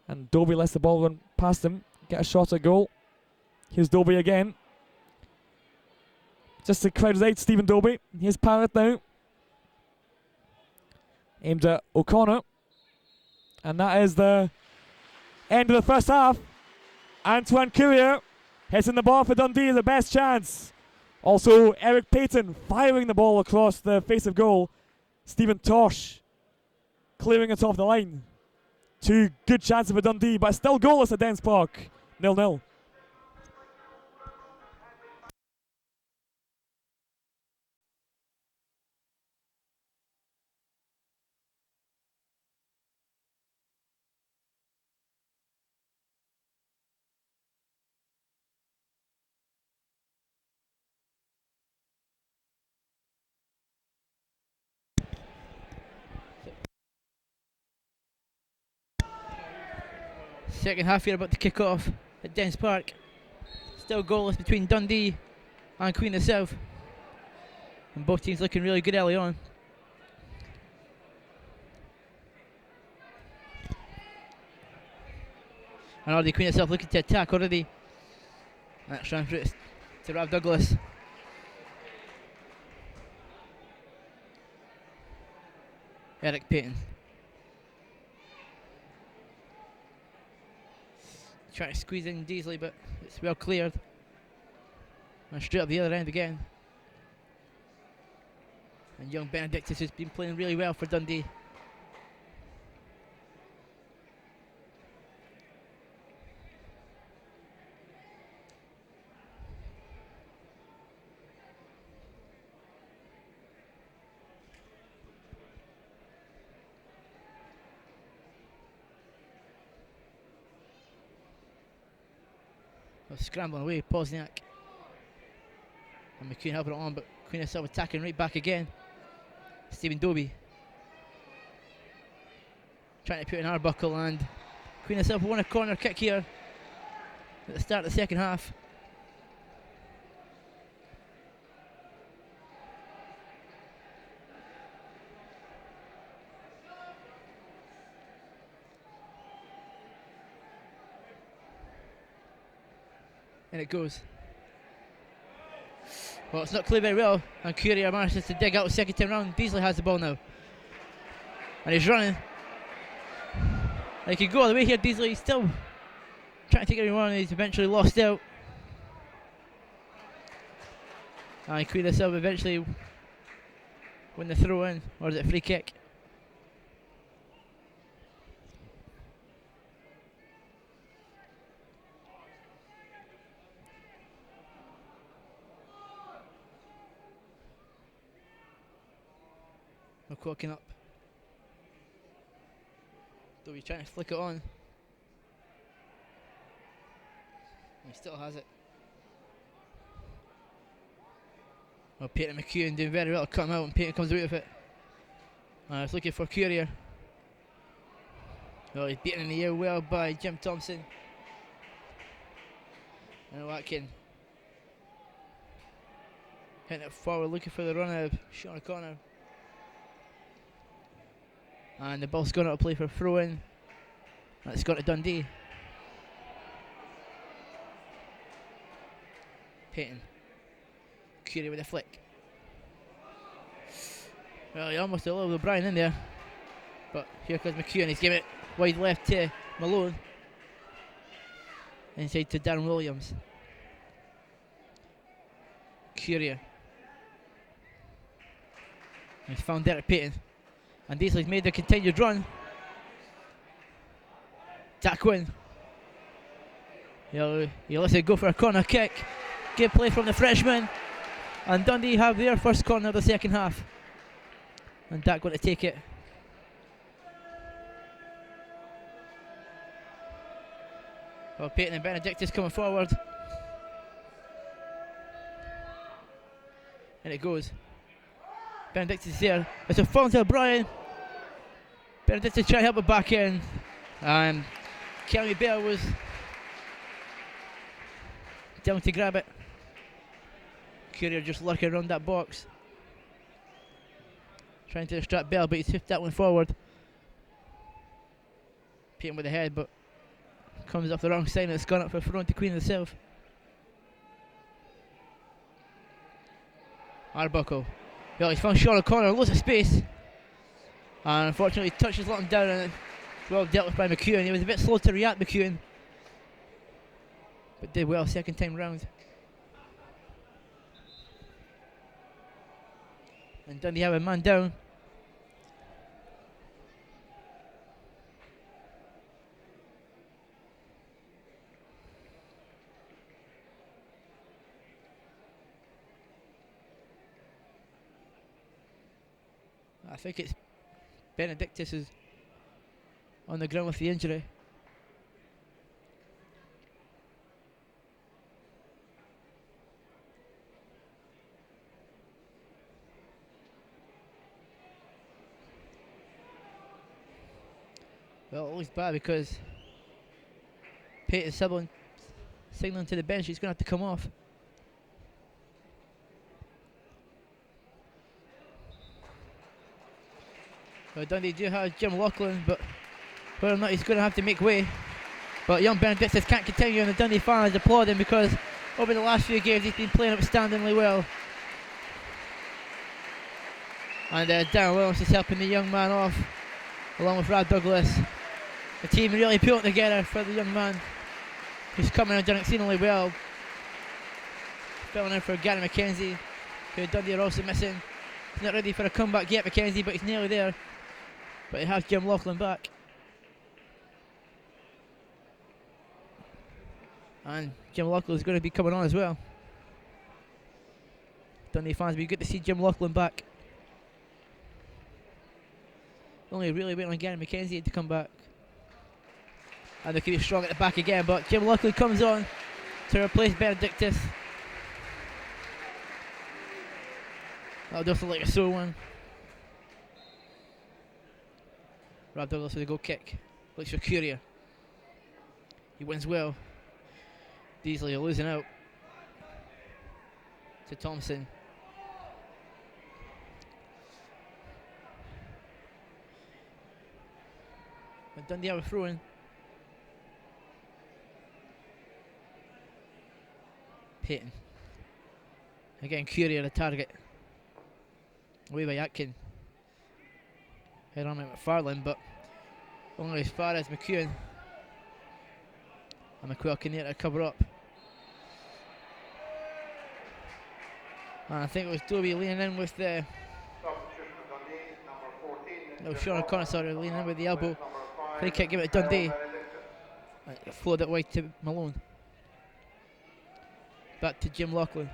And Dobie lets the ball run past him. Get a shot at goal. Here's Dobie again. Just to crowd his out, Stephen Dobie. Here's Parrott now. Aimed at O'Connor. And that is the end of the first half. Antoine Courier hitting the ball for Dundee is the best chance. Also Eric Payton firing the ball across the face of goal. Stephen Tosh clearing it off the line. Two good chances for Dundee, but still goalless at Dens Park. 0-0. Second half here about to kick off at Dens Park. Still goalless between Dundee and Queen of the South. And both teams looking really good early on. And already Queen of the South looking to attack already. And that's trying to Rav Douglas. Eric Payton. Trying to squeeze in Deasley, but it's well cleared. And straight up the other end again. And young Benedictus has been playing really well for Dundee. Scrambling away, Pozniak. And McCune helping it on, but Queen of South attacking right back again. Stephen Dobie. Trying to put in Arbuckle, and Queen of South won a corner kick here at the start of the second half. And it goes. Well, it's not clear very well, and Courier manages to dig out the second time round. Beasley has the ball now. And he's running. And he can go all the way here, Beasley. He's still trying to take everyone, and he's eventually lost out. And Queen of South eventually win the throw in, or is it a free kick? McQuilkin up. Though he's trying to flick it on. And he still has it. Well, Payton McCune doing very well to cut him out, and Payton comes away with it. He's looking for Courier. Well, he's beaten in the air well by Jim Thompson. And Atkin hitting it forward, looking for the run out, Sean O'Connor. And the ball's gone out to play for throw in. That's gone to Dundee. Payton. Curie with a flick. Well, he almost allowed O'Brien in there. But here comes McHugh and he's giving it wide left to Malone. Inside to Darren Williams. Curie. He's found Derek Payton. And Deasley's made the continued run. Taquin. He lets it go for a corner kick. Good play from the freshman. And Dundee have their first corner of the second half. And Dak going to take it. Well, Payton and Benedictus coming forward. And it goes. Benedictus is there. It's a fall to O'Brien. Benedictus trying to help it back in. And Kelly Bell was down to grab it. Courier just lurking around that box. Trying to distract Bell, but he's tipped that one forward. Payton with the head, but comes off the wrong side and it's gone up for front to Queen of the South. Arbuckle. Well, he's found Sean O'Connor, loads of space. And unfortunately touches let him down and it's well dealt with by McEwen. He was a bit slow to react, McEwen. But did well second time round. And Dundee have a man down. I think it's Benedictus is on the ground with the injury. Well, it looks bad because Payton signaling to the bench he's going to have to come off. Well, Dundee do have Jim Loughlin, but whether or not he's going to have to make way. But young Benedictus can't continue, and the Dundee fans applaud him because over the last few games he's been playing outstandingly well. And Darren Williams is helping the young man off, along with Brad Douglas. The team really pulling together for the young man who's coming and done exceedingly well. Filling in for Gary McKenzie, who Dundee are also missing. He's not ready for a comeback yet, McKenzie, but he's nearly there. But he has Jim Loughlin back. And Jim Loughlin is going to be coming on as well. Dundee fans, be good to see Jim Loughlin back. Only really waiting on Gary McKenzie to come back. And they could be strong at the back again, but Jim Loughlin comes on to replace Benedictus. That'll just look like a sore one. Rob Douglas with a goal kick. Looks for Curia. He wins well. Deasley losing out to Thompson. But Dundee have a throw in. Payton. Again, Curia the target. Away by Atkin. Head on McFarlane, but only as far as McEwen. And McQuill can get a cover up. And I think it was Dobie leaning in with the. No, Sean O'Connor, sorry, leaning in with the elbow. Free kick, give it to Dundee. And it flowed it wide to Malone. Back to Jim Loughlin.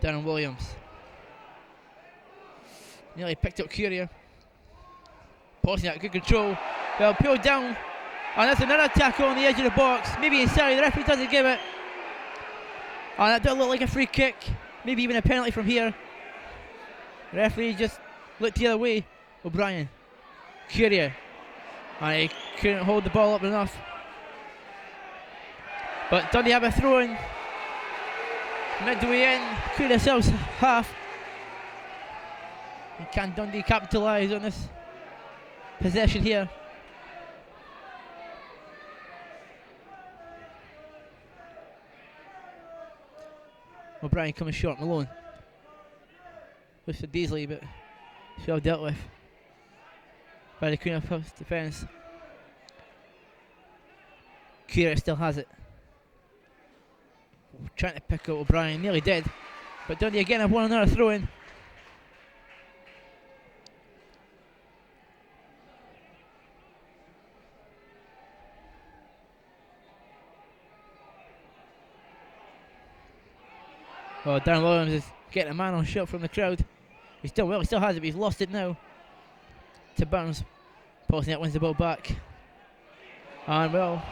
Darren Williams. Nearly picked up Curia. Pausing that, good control. Well, pulled down. And that's another tackle on the edge of the box. Maybe inside, the referee doesn't give it. And that does look like a free kick. Maybe even a penalty from here. The referee just looked the other way. O'Brien. Curia. And he couldn't hold the ball up enough. But Dundee have a throw in midway in, clear themselves half. And can Dundee capitalise on this possession here? O'Brien coming short, Malone. Looks for Deasley, but it's well dealt with by the Queen of Post defence. Kira still has it. Trying to pick out O'Brien, nearly did. But Dundee again have won another throw in. Oh, Darren Williams is getting a man on shot from the crowd. He's done well, he still has it, but he's lost it now. To Burns. Posnet wins the ball back. And well,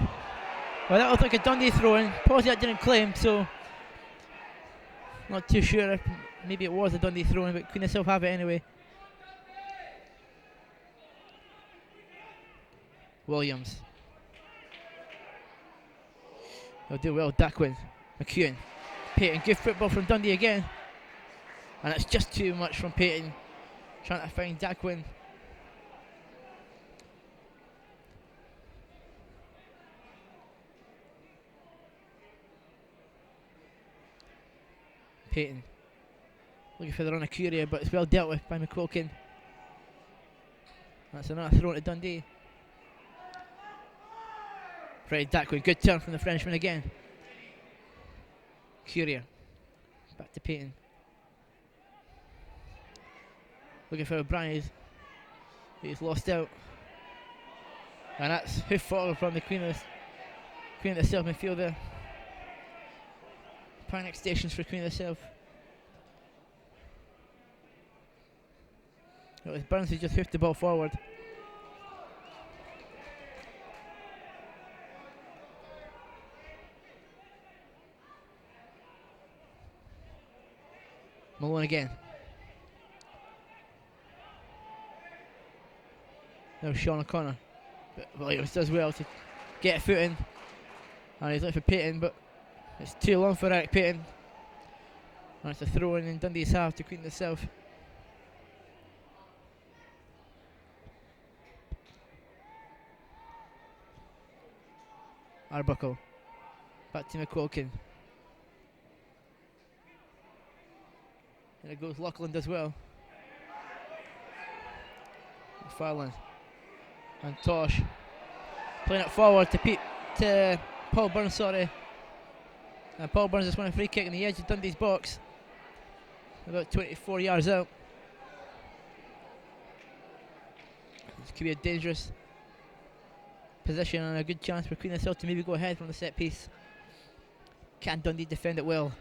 that looked like a Dundee throw in. Posnet didn't claim, so not too sure if maybe it was a Dundee throw in, but Queen of South have it anyway. Williams. They'll do well, Daquin. McEwen. Payton, good football from Dundee again. And it's just too much from Payton. Trying to find Daquin. Payton. Looking for the run of Curia, but it's well dealt with by McQuilkin. That's another throw to Dundee. Freddie Daquin, good turn from the Frenchman again. Curia. Back to Payton. Looking for O'Brien. He's lost out. And that's hoof forward from the Queen of the South midfielder. Panic stations for Queen of the South. It was Burns who just hoofed the ball forward. Malone again. Now Sean O'Connor. But Williams does well to get a foot in. And he's looking for Payton, but it's too long for Eric Payton. And it's a throw in Dundee's half to Queen of the South. Arbuckle. Back to McQuilkin. And it goes Loughlin as well. Farland. And Tosh. Playing it forward to Paul Burns, sorry. And Paul Burns just won a free kick on the edge of Dundee's box. About 24 yards out. This could be a dangerous position and a good chance for Queen of the South to maybe go ahead from the set piece. Can Dundee defend it well?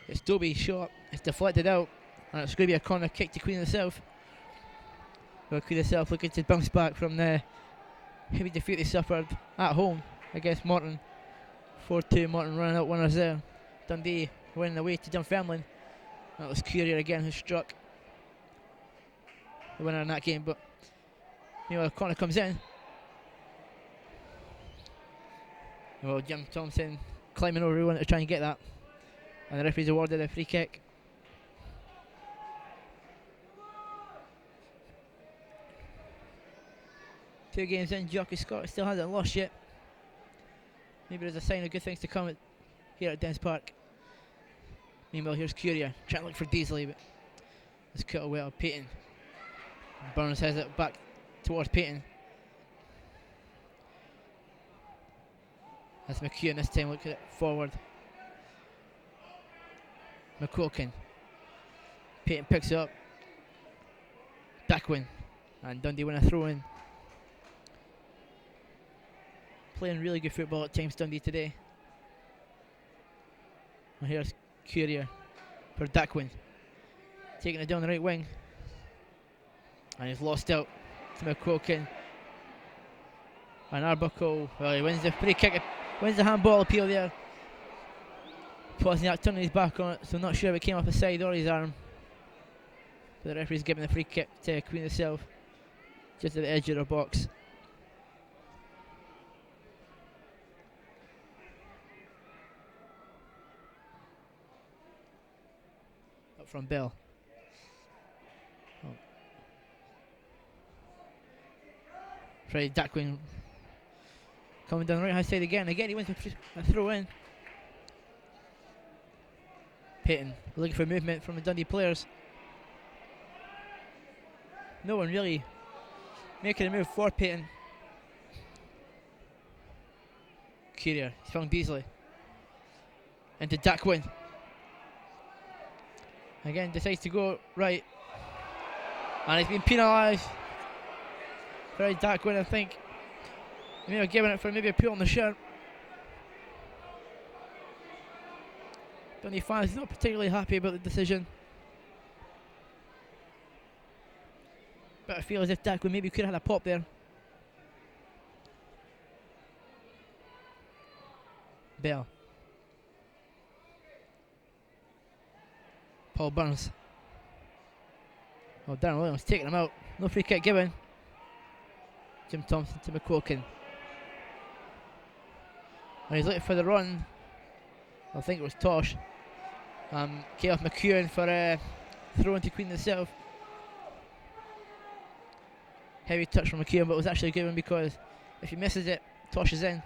It's Dobie's shot, it's deflected out, and it's going to be a corner kick to Queen of the South. Well, Queen of the South looking to bounce back from the heavy defeat they suffered at home against Morton. 4-2, Morton running out winners there. Dundee winning away to Dunfermline. That was Courier again who struck the winner in that game, but the corner comes in. Well, Jim Thompson climbing over everyone to try and get that. And the referee's awarded a free kick. Two games in, Jockey Scott still hasn't lost yet. Maybe there's a sign of good things to come here at Dens Park. Meanwhile, here's Curia trying to look for Deasley, but it's cut away out Payton. Burns has it back towards Payton. That's McEwen this time, look at it forward. McQuilkin. Payton picks it up. Daquin. And Dundee win a throw in. Playing really good football at times, Dundee today. And here's Curia for Daquin. Taking it down the right wing. And he's lost out to McQuilkin. And Arbuckle, well, he wins the free kick, wins the handball appeal there. Wozniak turning his back on it, so not sure if it came off his side or his arm. The referee's giving the free kick to Queen of the South, just at the edge of the box. Up from Bell. Oh. Freddie Duckwing coming down the right hand side again. Again, he wins a throw in. Payton looking for movement from the Dundee players. No one really making a move for Payton. Courier, he's found Beasley. Into Duckwin. Again, decides to go right. And he's been penalised. Very Duckwin, I think. He may have given it for maybe a pull on the shirt. Dundee fans not particularly happy about the decision. But I feel as if Duckwin maybe could have had a pop there. Bell. Paul Burns. Oh, Darren Williams taking him out. No free kick given. Jim Thompson to McQuilkin. And he's looking for the run. I think it was Tosh. Caleb McEwen for a throw into Queen of the South. Heavy touch from McEwen, but it was actually given because if he misses it, Tosh is in.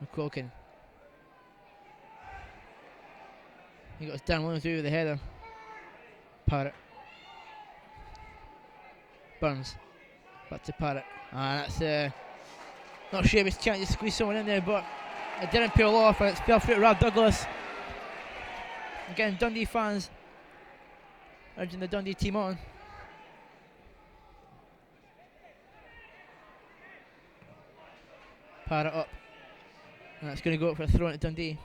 McQuilkin. He got his Darren Williams through with the header. Parrott. Burns. Back to Parrott. And that's not sure if he's trying to squeeze someone in there, but it didn't peel off, and it's fell through to Rob Douglas. Again, Dundee fans urging the Dundee team on. Parrott up. And that's going to go up for a throw into Dundee.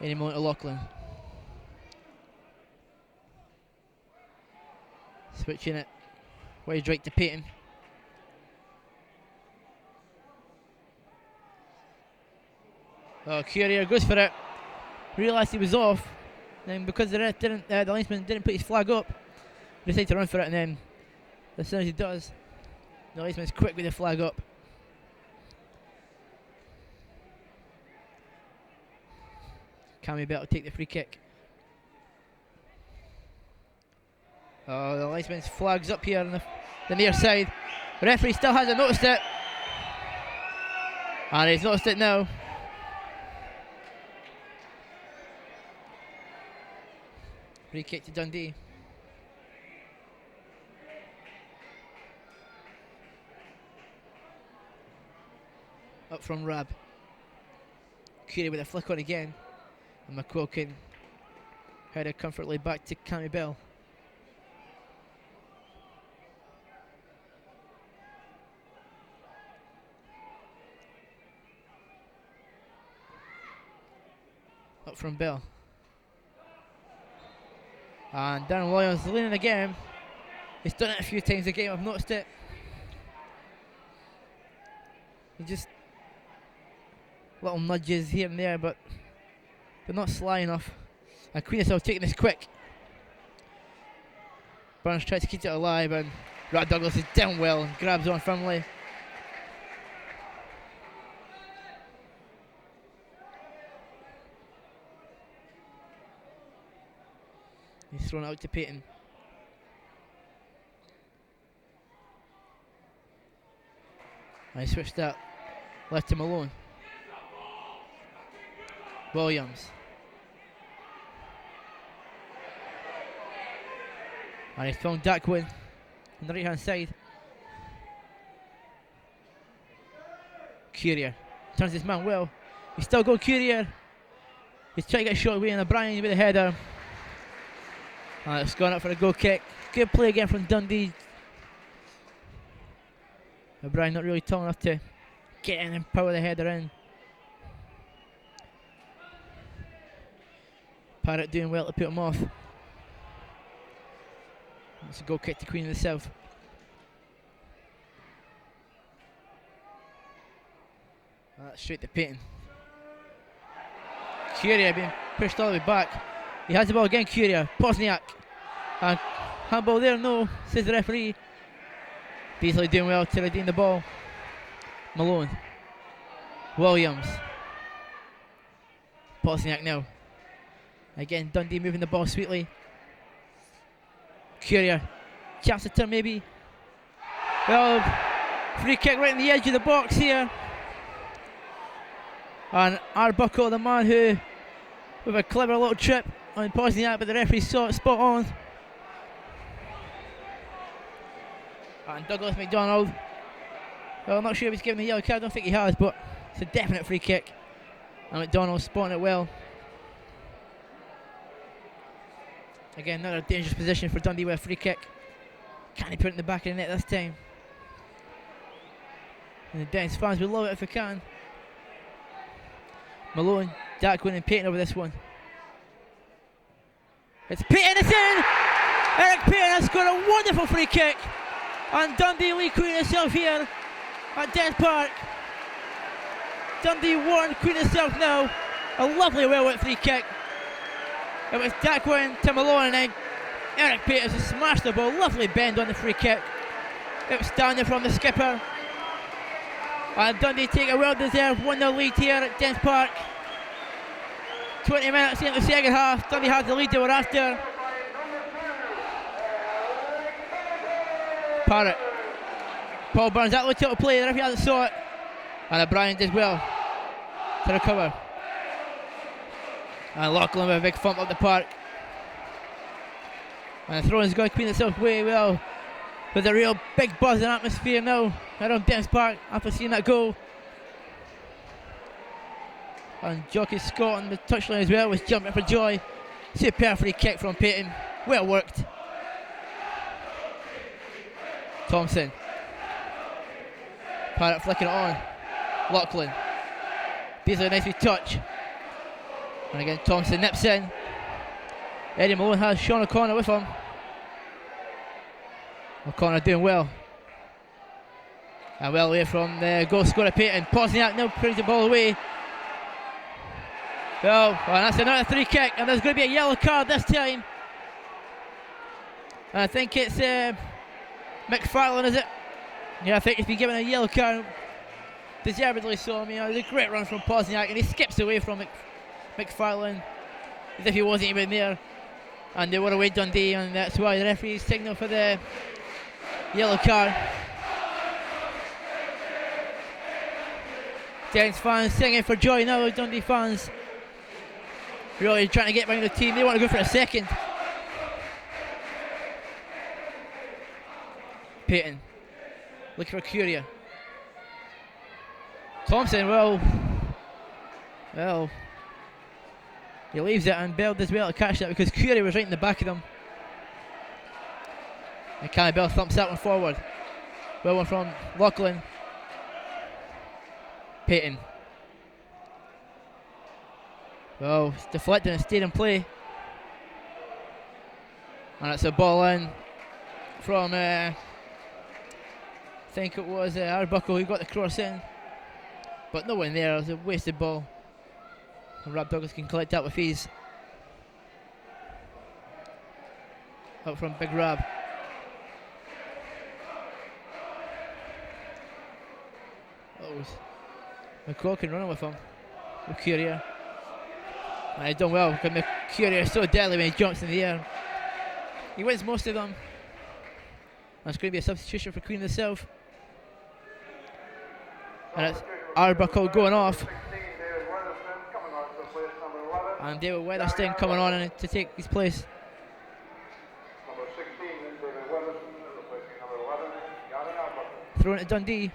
Any moment to Lachlan. Switching it wide right to Payton. Oh, Courier goes for it. Realised he was off. Then because the linesman didn't put his flag up, he decided to run for it, and then as soon as he does, the linesman's quick with the flag up. Cammy Bell will take the free kick. Oh, the linesman's flag's up here on the near side. The referee still hasn't noticed it. And he's noticed it now. Free kick to Dundee. Up from Rab. Curie with a flick on again. And McQuilkin headed comfortably back to Cammy Bell. Up from Bell. And Darren Williams leaning again. He's done it a few times a game, I've noticed it. He just little nudges here and there, but they're not sly enough. And Queen of South taking this quick. Burns tries to keep it alive, and Rod Douglas is down well and grabs on firmly. He's thrown out to Payton. And he switched that, left him alone. Williams. And he's found Duckwin on the right hand side. Courier turns his man well. He's still got Courier. He's trying to get a shot away, and O'Brien with the header. And it's gone up for a goal kick. Good play again from Dundee. O'Brien not really tall enough to get in and power the header in. Parrott doing well to put him off. It's a goal kick to Queen of the South. That's straight to Payton. Curia being pushed all the way back. He has the ball again, Curia. Pozniak. And handball there, no, says the referee. Beasley doing well to redeem the ball. Malone. Williams. Pozniak now. Again, Dundee moving the ball sweetly. Curia. Chance to turn maybe. Well, free kick right in the edge of the box here. And Arbuckle, the man who, with a clever little trip on Pozniak, but the referee saw it spot on. And Douglas McDonald. Well, I'm not sure if he's given the yellow card, I don't think he has, but it's a definite free kick. And McDonald spotting it well. Again, another dangerous position for Dundee with a free kick. Can he put it in the back of the net this time? And the Dens fans will love it if they can. Malone, Darkwin and Payton over this one. It's Payton, it's in! Eric Payton has scored a wonderful free kick. And Dundee Lee Queen herself here at Dens Park. Dundee won Queen herself now. A lovely well-went free kick. It was Darkwin to Malone and then Eric Payton has smashed the ball. Lovely bend on the free kick. Outstanding from the skipper. And Dundee take a well-deserved 1-0 lead here at Dens Park. 20 minutes into the second half. Dundee had the lead they were after. Parrott. Paul Burns, that looked out of play. The referee hasn't saw it. And O'Brien did well to recover. And Lachlan with a big thump up the park. And the throw-in's going to clean itself way well. With a real big buzz and atmosphere now around Dens Park after seeing that goal. And Jockey Scott on the touchline as well was jumping for joy. Superb free kick from Payton. Well worked. Thompson. Parrott flicking it on. Lachlan. Beasley, a nice wee touch. And again, Thompson nips in. Eddie Malone has Sean O'Connor with him. O'Connor doing well. And well away from the goal scorer Payton. Pozniak now brings the ball away. Well, and that's another free kick, and there's going to be a yellow card this time. And I think it's McFarlane, is it? Yeah, I think he's been given a yellow card. Deservedly so. I mean, it was a great run from Pozniak, and he skips away from McFarlane as if he wasn't even there. And they were away Dundee, and that's why the referee signalled for the yellow card. Dens fans singing for joy now, Dundee fans. Really trying to get behind the team. They want to go for a second. Payton looking for Curia. Thompson, well, he leaves it, and Bell does well to catch that because Curia was right in the back of them. And Canny Bell thumps that one forward. Well one from Lachlan. Payton. Well, it's deflected and stayed in play. And it's a ball in from, I think it was Arbuckle who got the cross in. But no one there, it was a wasted ball. And Rob Douglas can collect that with ease. Up from Big Rab. McCall can run with him. With Curia. And he's done well because Curia is so deadly when he jumps in the air. He wins most of them. That's going to be a substitution for Queen herself. And it's Arbuckle going off. And David Weatherston coming on to take his place. Throwing it to Dundee.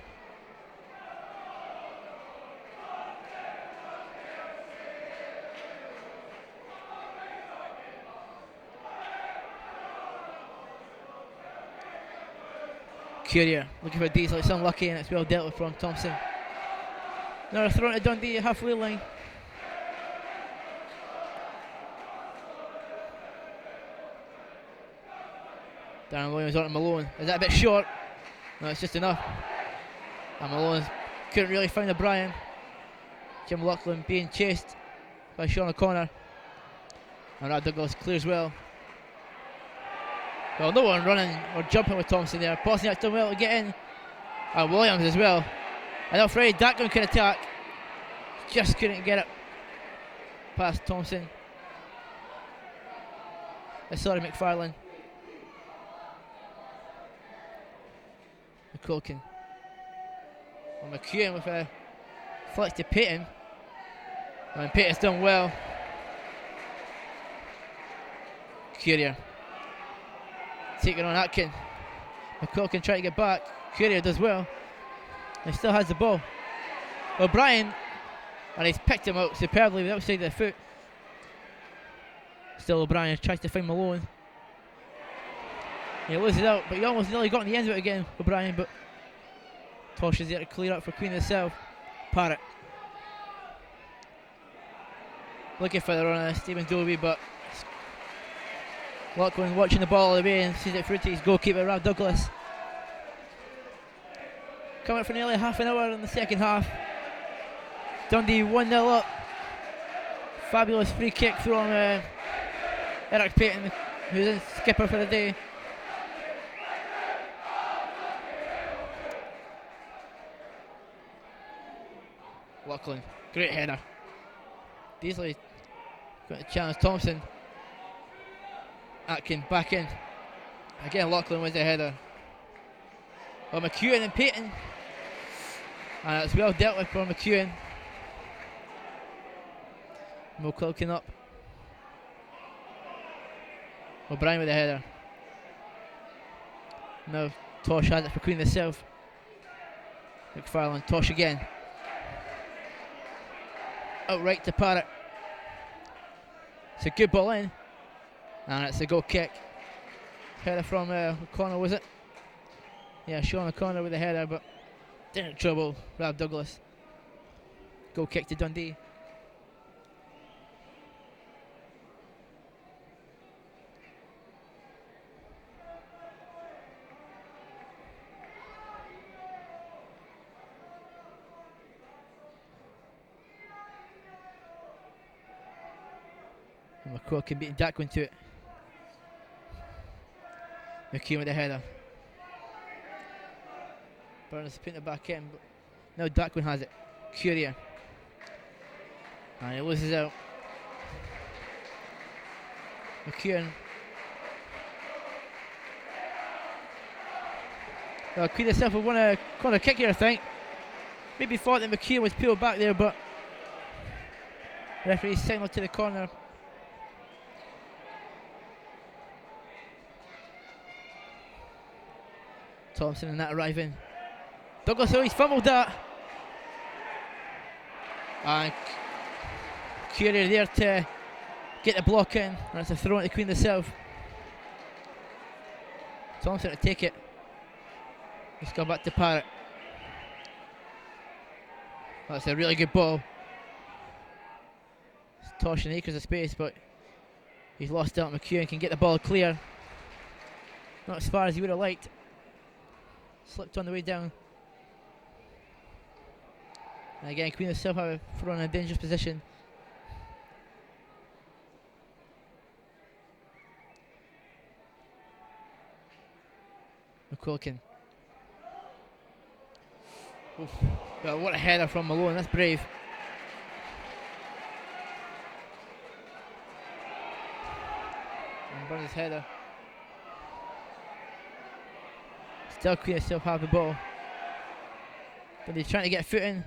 Curia looking for Diesel, it's unlucky and it's well dealt with from Thompson. Now throwing to Dundee at halfway line. Darren Williams on to Malone. Is that a bit short? No, it's just enough. And Malone couldn't really find O'Brien. Jim Lachlan being chased by Sean O'Connor. And Rad Douglas clears well. Well, no one running or jumping with Thompson there. Bosniak's done well to get in. And Williams as well. And afraid Dackman can attack. Just couldn't get it past Thompson. Sorry, McFarlane. McCulkin. Well, McEwen with a flex to Payton. And Payton's done well. Courier taking on Atkin. McCulkin trying to get back. Courier does well. He still has the ball. O'Brien, and he's picked him out superbly with the outside of the foot. Still O'Brien tries to find Malone. He loses out, but he almost nearly got in the end of it again, O'Brien, but Tosh is there to clear up for Queen of the South. Parrott. Looking for the run of Stephen Dovey, but Lachlan watching the ball all the way and sees it through to his goalkeeper, Rad Douglas. Coming for nearly half an hour in the second half. Dundee 1-0 up. Fabulous free kick from Eric Payton, who's the skipper for the day. Lachlan, great header. Beasley got to challenge Thompson. Atkin back in. Again, Lachlan wins the header. Well, McEwen and Payton. And it's well dealt with for McEwen. McCulkin up. O'Brien with the header. Now Tosh has it for Queen of the South. McFarlane, Tosh again. Outright to Parrott. It's a good ball in. And it's a goal kick. Header from O'Connor, was it? Yeah, Sean O'Connor with the header, but didn't trouble Rad Douglas. Goal kick to Dundee. And McCulkin beating Dackman to it. McEwen with the header. Burns putting it back in, but now Dackman has it. Courier. And he loses out. McEwen. Queen herself will want a corner kick here, I think. Maybe thought that McEwen was peeled back there, but referee signalled to the corner. Thompson and that arriving. Douglas, he's fumbled that. And Courier there to get the block in. And it's a throw into Queen of the South. Thompson to take it. He's gone back to Parrott. That's a really good ball. It's Tosh and acres of space, but he's lost out. McEwen can get the ball clear. Not as far as he would have liked. Slipped on the way down. And again, Queen of the South have thrown in a dangerous position. McCulkin. Oof. Well, what a header from Malone, that's brave. And Burns' header. Still Queen of the South have the ball. But they're trying to get a foot in.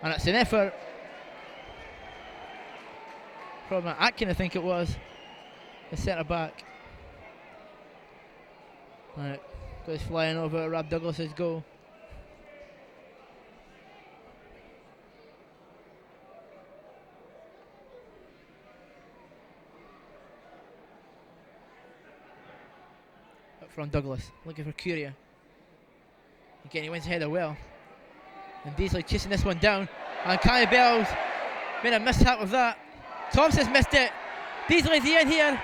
And it's an effort from Atkin, I think it was. The centre back. Right, goes flying over Rad Douglas's goal. Up from Douglas, looking for Courier. Again, he wins the header well. And Beasley chasing this one down. And Cammy Bell's made a mishap with that. Thompson's missed it. Beasley's the end here.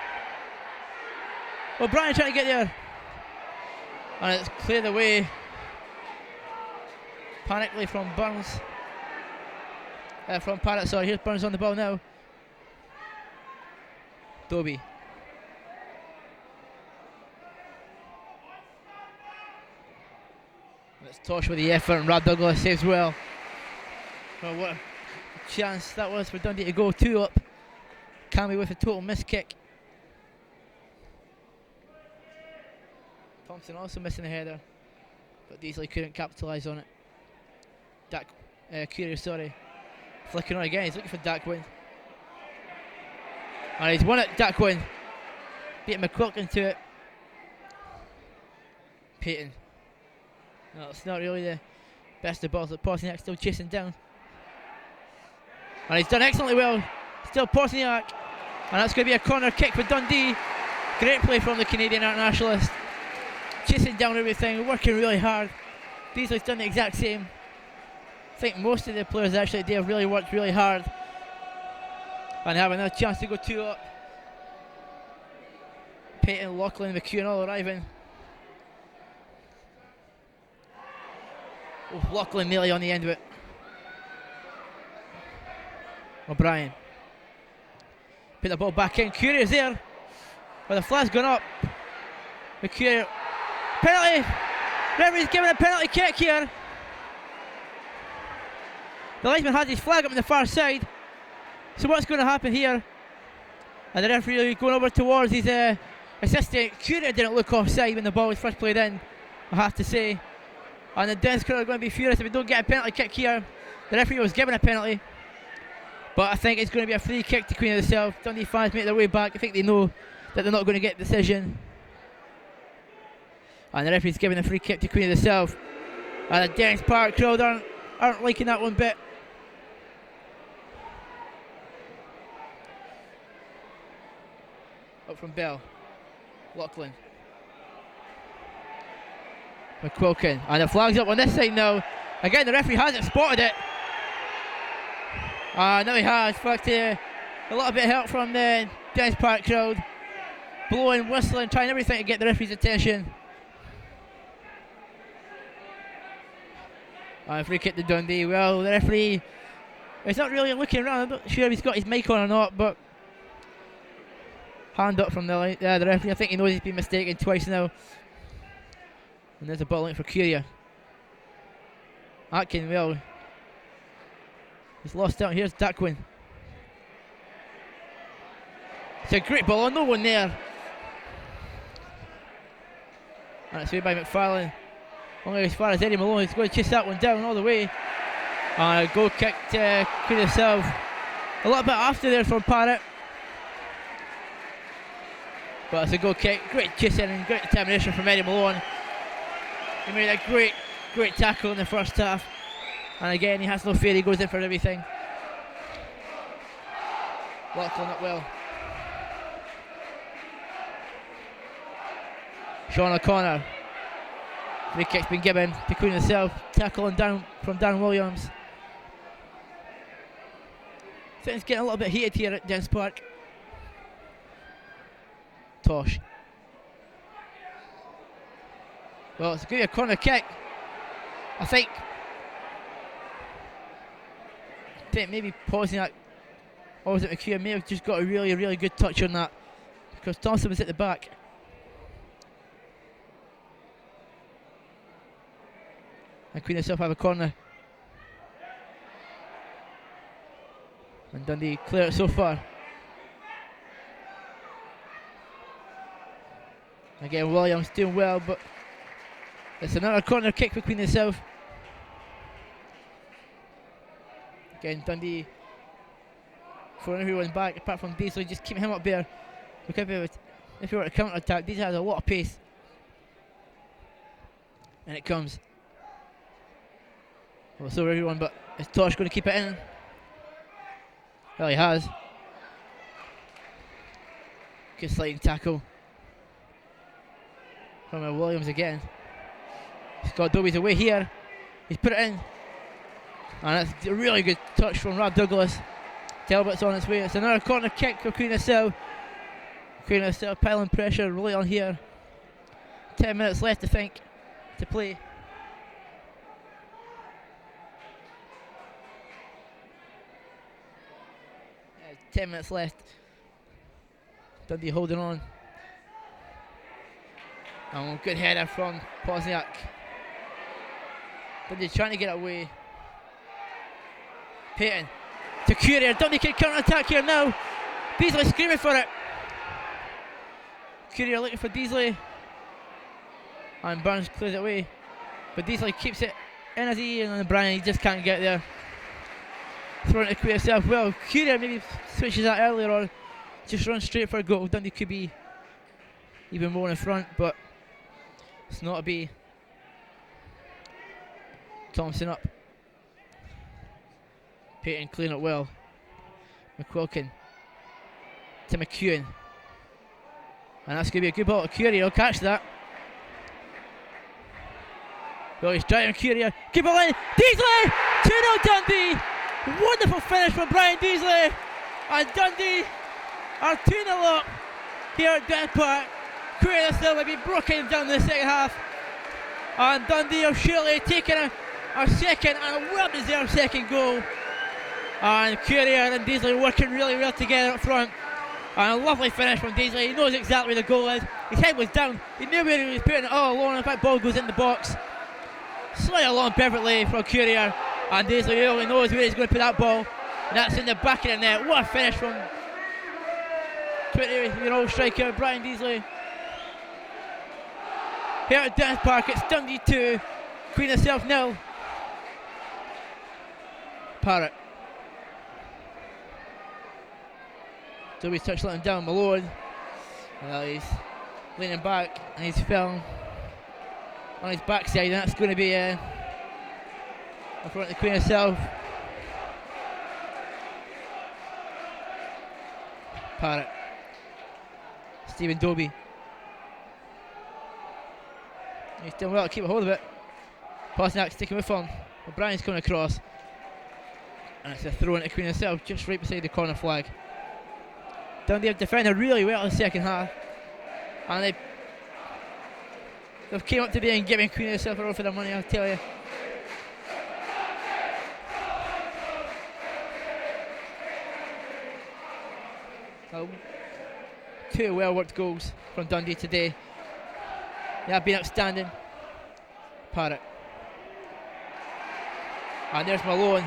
O'Brien trying to get there. And it's cleared away. Panically from Burns. From Parrott, sorry. Here's Burns on the ball now. Dobie. It's Tosh with the effort, and Rod Douglas saves well. Well, what a chance that was for Dundee to go 2 up. Cammy with a total miss kick. Thompson also missing the header, but Deasley couldn't capitalise on it. Courier, sorry. Flicking on again, he's looking for Daquin. And he's won it, Daquin. Beat McQuilkin to it. Payton. No, it's not really the best of balls that Portniak still chasing down. And he's done excellently well. Still Portniak. And that's going to be a corner kick for Dundee. Great play from the Canadian internationalist. Chasing down everything, working really hard. Beasley's done the exact same. I think most of the players actually they have really worked really hard. And having a chance to go 2 up. Payton, Loughlin, McEwen all arriving. Oh, Loughlin nearly on the end of it. O'Brien. Put the ball back in. Curier's there. But the flag's gone up. McCurier. Penalty! Referee's giving a penalty kick here. The linesman had his flag up on the far side. So what's going to happen here? And the referee going over towards his assistant. Currier didn't look offside when the ball was first played in, I have to say. And the Dens crew are going to be furious if we don't get a penalty kick here. The referee was given a penalty. But I think it's going to be a free kick to Queen of the South. Dundee fans make their way back. I think they know that they're not going to get the decision. And the referee's giving a free kick to Queen of the South. And the Dens Park crowd aren't liking that one bit. Up from Bell. Loughlin. McQuilkin. And the flag's up on this side now. Again, the referee hasn't spotted it. Now he has. But a little bit of help from the Dens Park crowd. Blowing, whistling, trying everything to get the referee's attention. And free kick to Dundee. Well, the referee is not really looking around. I'm not sure if he's got his mic on or not, but hand up from the referee. I think he knows he's been mistaken twice now. And there's a ball in for Curia. Atkin, well, he's lost out. Here's Daquin. It's a great ball, no one there. And it's away by McFarlane. Only as far as Eddie Malone. He's going to chase that one down all the way. And a goal kick to Queen of the South. A little bit after there from Parrott. But it's a goal kick. Great chasing and great determination from Eddie Malone. He made a great tackle in the first half. And again, he has no fear. He goes in for everything. Loughlin up well. Sean O'Connor. Free kick's been given to Queen of the South. Tackling down from Dan Williams. Things getting a little bit heated here at Dens Park. Tosh. Well, it's going to be a corner kick. I think maybe pausing that. Or was it McHugh? May have just got a really good touch on that. Because Thompson was at the back. And Queen of the South have a corner. And Dundee clear it so far. Again, Williams doing well, but it's another corner kick for Queen of the South. Again, Dundee throwing everyone back, apart from Beasley, just keep him up there. Because if you were to counter attack, Beasley has a lot of pace. And it comes. Well, so everyone, but is Tosh going to keep it in? Well, he has. Good sliding tackle from Williams again. Scott Dobie's away here. He's put it in. And that's a really good touch from Rod Douglas. Talbot's on its way. It's another corner kick for Queen of the South. Queen of the South piling pressure really on here. 10 minutes left, I think, to play. 10 minutes left. Dundee holding on. And good header from Pozniak. Dundee trying to get away. Payton to Courier. Dundee can counter-attack here now. Beasley screaming for it. Courier looking for Beasley. And Burns clears it away. But Beasley keeps it in as he, and Brian, he just can't get there. Throwing it to himself. Well, Courier maybe switches that earlier or just runs straight for a goal. Dundee could be even more in front, but it's not to be. Thompson up. Payton clearing it well. McQuilkin to McEwen. And that's going to be a good ball to Courier. He'll catch that. Well, he's driving Courier. Keep it in. Beasley! 2-0 Dundee! Wonderful finish from Brian Beasley. And Dundee are 2-0 up here at Dundee Park. Courier still will be broken down in the second half. And Dundee are surely taking a second and a well-deserved second goal. And Courier and Beasley working really well together up front. And a lovely finish from Beasley. He knows exactly where the goal is. His head was down. He knew where he was putting it all alone. In fact, ball goes in the box. Slide along perfectly from Courier. And Beasley really knows where he's going to put that ball. And that's in the back of the net. What a finish from 20-year-old striker Brian Beasley. Here at Dundee Park, it's Dundee 2, Queen herself 0. Parrott. Dobie's touch letting down Malone. Well, he's leaning back and he's fell on his backside, and that's going to be in front of the Queen herself. Parrott. Stephen Dobie. He's doing well to keep a hold of it. Pozniak sticking with him. O'Brien's coming across. And it's a throw into Queen herself, just right beside the corner flag. Dundee have defended really well in the second half. And they've came up today and giving Queen herself a run for their money, I'll tell you. Two well-worked goals from Dundee today. They have been outstanding. Parrott. And there's Malone.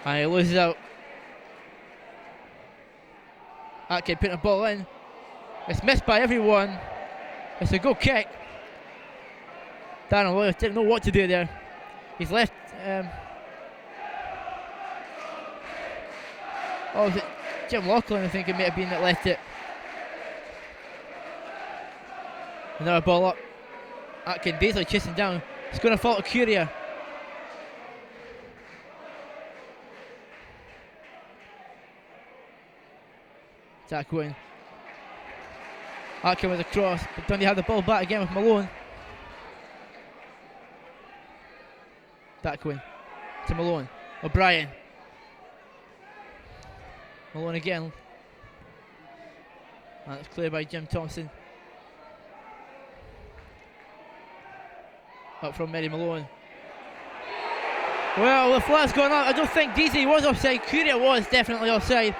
And he loses out. Atkin putting a ball in. It's missed by everyone. It's a good kick. Darren Williams didn't know what to do there. He's left. Was it Jim Laughlin? I think it may have been that left it. Another ball up. Atkin Beasley chasing down. It's going to fall to Courier. Zach Wynn. Atkin with a cross, but Dundee had the ball back again with Malone. Daquin to Malone. O'Brien. Malone again. And it's cleared by Jim Thompson. Up from Mary Malone. Well, the flag's gone up. I don't think Deasley was offside. Courier was definitely offside.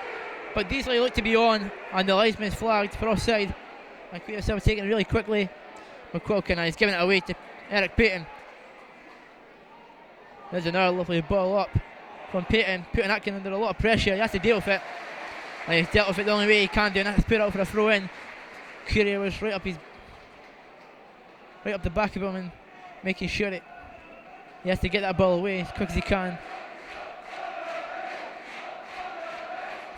But Deasley looked to be on, and the linesman's flagged for offside. And Courier still taking it really quickly. McQuilkin, and he's giving it away to Eric Payton. There's another lovely ball up from Payton, putting Atkin under a lot of pressure. He has to deal with it. And he's dealt with it the only way he can do, and that's put it out for a throw in. Courier was right up the back of him and making sure that he has to get that ball away as quick as he can.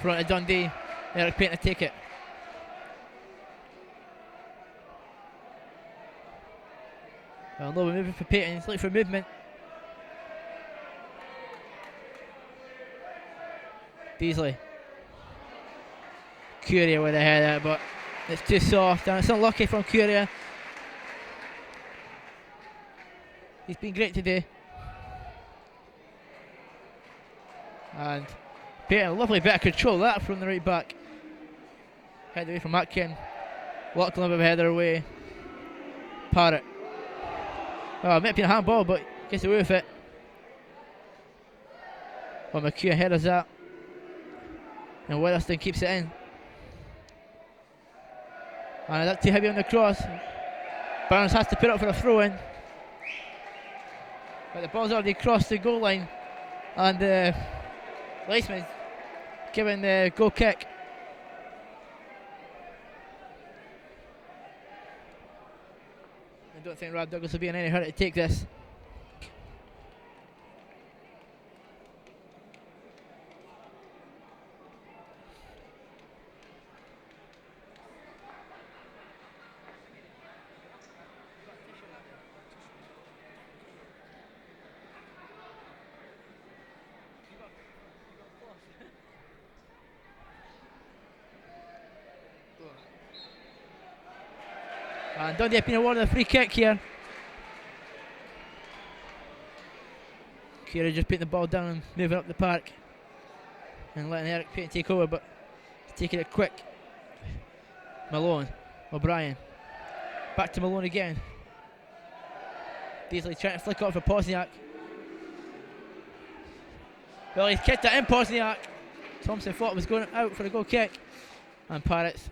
Front of Dundee, Eric Payton to take it. Well, no movement for Payton, he's looking for movement. Beasley. Courier with a header, but it's too soft and it's unlucky from Courier. He's been great today. And Payton, lovely bit of control that from the right back. Head away from Atkin. Lachlan with a header away. Parrott. Oh, it might have been a handball, but gets away with it. Well, McEwen headers that. And Weatherston keeps it in. And that's too heavy on the cross. Barnes has to put it up for a throw in. But the ball's already crossed the goal line. And the Laceman's giving the goal kick. I don't think Rod Douglas will be in any hurry to take this. And Dundee have been awarded a free kick here. Kira just putting the ball down and moving up the park and letting Eric Payton take over, but he's taking it quick. Malone, O'Brien, back to Malone again. Beasley trying to flick off for Pozniak. Well, he's kicked it in Pozniak. Thompson thought it was going out for a goal kick. And Parrots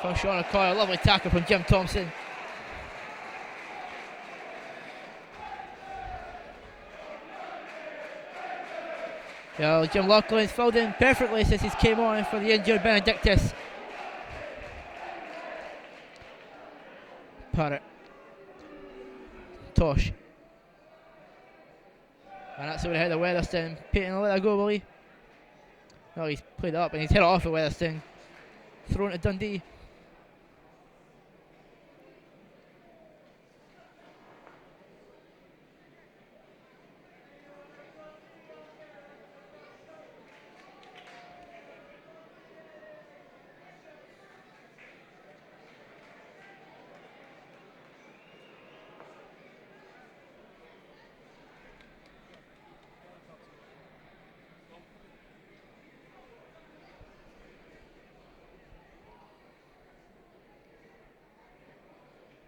from Sean O'Connor. Lovely tackle from Jim Thompson. Well, Jim Laughlin's filled in perfectly since he's came on for the injured Benedictus. Parrott. Tosh. And that's over the head of Weatherston. Payton will let that go, will he? No, he's played it up and he's hit it off at Weatherston. Thrown to Dundee.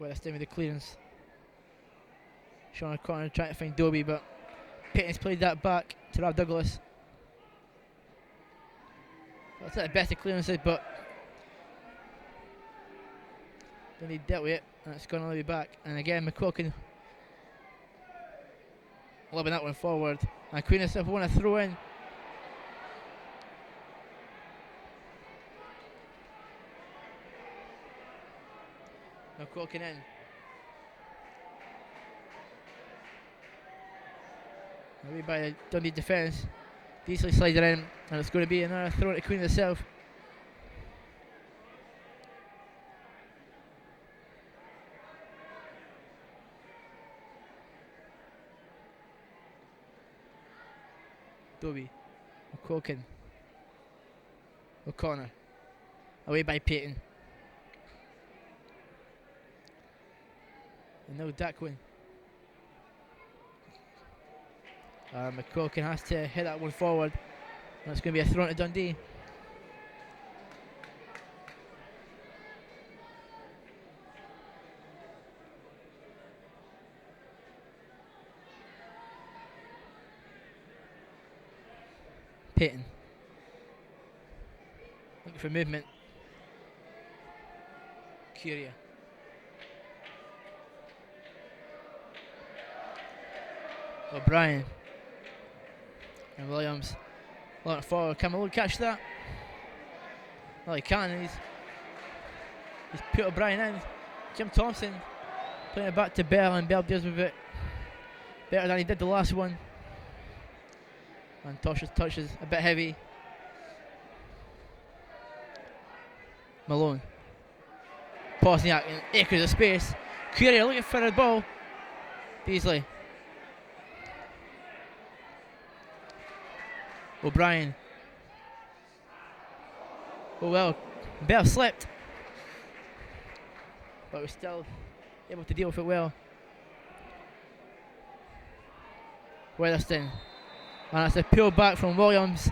Weatherston with the clearance. Sean O'Connor trying to find Dobie, but Payton's played that back to Rob Douglas. That's not the best of clearances, but then he dealt with it, and it's gone all the way back. And again, McQuilkin lobbing that one forward. And Queen himself want to throw in. McQuilkin in. Away by the Dundee defence. Beasley slides it in, and it's going to be another throw to Queen herself. Dobie, McQuilkin, O'Connor, away by Payton. And now Daquin. McQuilkin has to hit that one forward. That's going to be a throw to Dundee. Payton. Looking for movement. Curia. O'Brien. And Williams looking forward. Can Malone catch that? Well, he can. He's put O'Brien in. Jim Thompson playing it back to Bell, and Bell deals with it better than he did the last one. And Tosh's touch is a bit heavy. Malone. Pozniak in acres of space. Curia looking for the ball. Beasley. O'Brien. Oh well, Bell slipped, but was still able to deal with it well. Weatherston. And that's a pull back from Williams,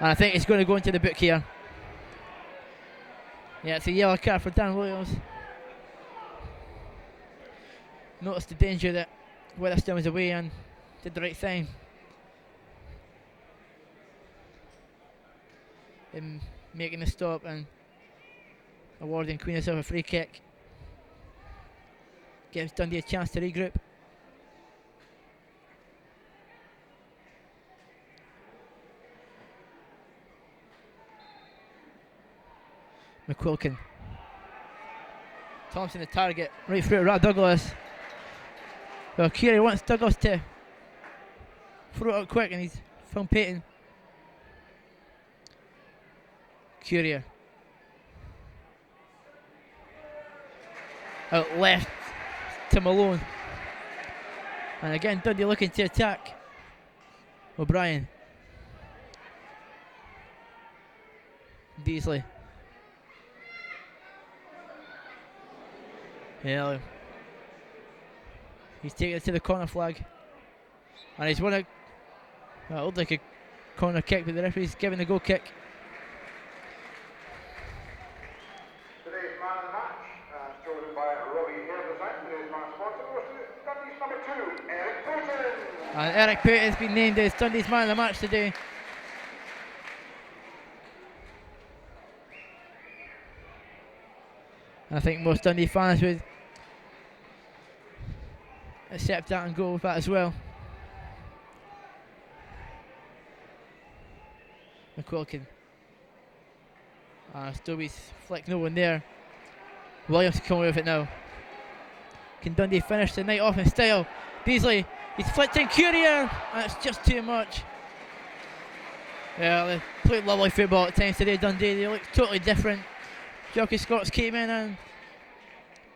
and I think it's going to go into the book here. Yeah, it's a yellow card for Dan Williams. Noticed the danger that Weatherston was away and did the right thing in making the stop and awarding Queen herself a free kick. Gives Dundee a chance to regroup. McQuilkin. Thompson the target, right through Rod Douglas. Well, Keary wants Douglas to throw it out quick, and he's found Payton. Courier. Out left to Malone. And again, Dundee looking to attack. O'Brien. Beasley. Yeah. He's taking it to the corner flag. And he's won a... Well, it looked like a corner kick, but the referee's giving the goal kick. Today's man of the match, chosen by Robbie Hairdesign. Today's man sponsor was Dundee's number 2, Eric Payton. And Eric Payton has been named as Dundee's man of the match today. And I think most Dundee fans would accept that and go with that as well. McQuilkin. Stobie's flick, no one there. Williams can come away with it now. Can Dundee finish the night off in style? Beasley, he's flicked in Courier, and it's just too much. Yeah, they played lovely football at times today, Dundee. They look totally different. Jockey Scott's came in, and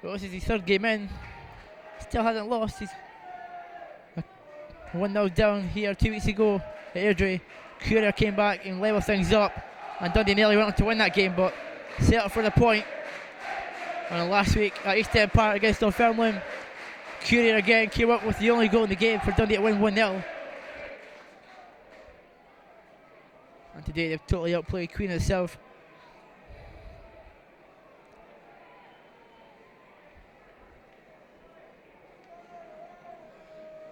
well, this is his third game in. Still hasn't lost. He's 1-0 down here 2 weeks ago at Airdrie. Courier came back and leveled things up, and Dundee nearly went on to win that game, but settled for the point. And last week at East End Park against Dunfermline, Courier again came up with the only goal in the game for Dundee to win 1-0. And today they've totally outplayed Queen of the South.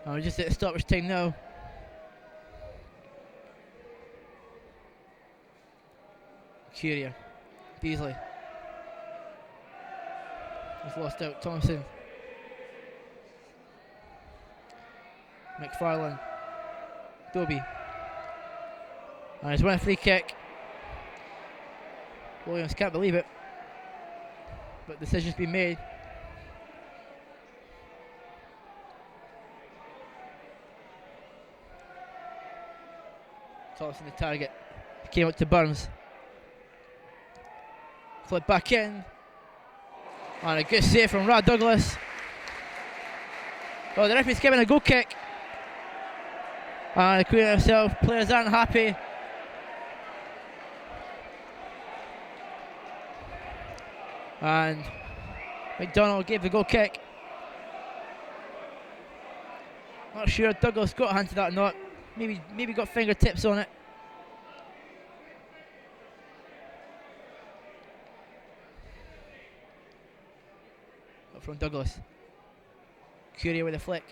And we're just at the stoppage time now. Courier. Beasley. He's lost out. Thompson. McFarlane. Dobie. And he's won a free kick. Williams can't believe it. But decision's been made. Thompson the target. Came out to Burns. Flip back in. And a good save from Rod Douglas. Oh, the referee's giving a goal kick. And the Queen herself, players aren't happy. And McDonald gave the goal kick. Not sure Douglas got a hand to that or not. Maybe got fingertips on it. Up from Douglas. Courier with a flick.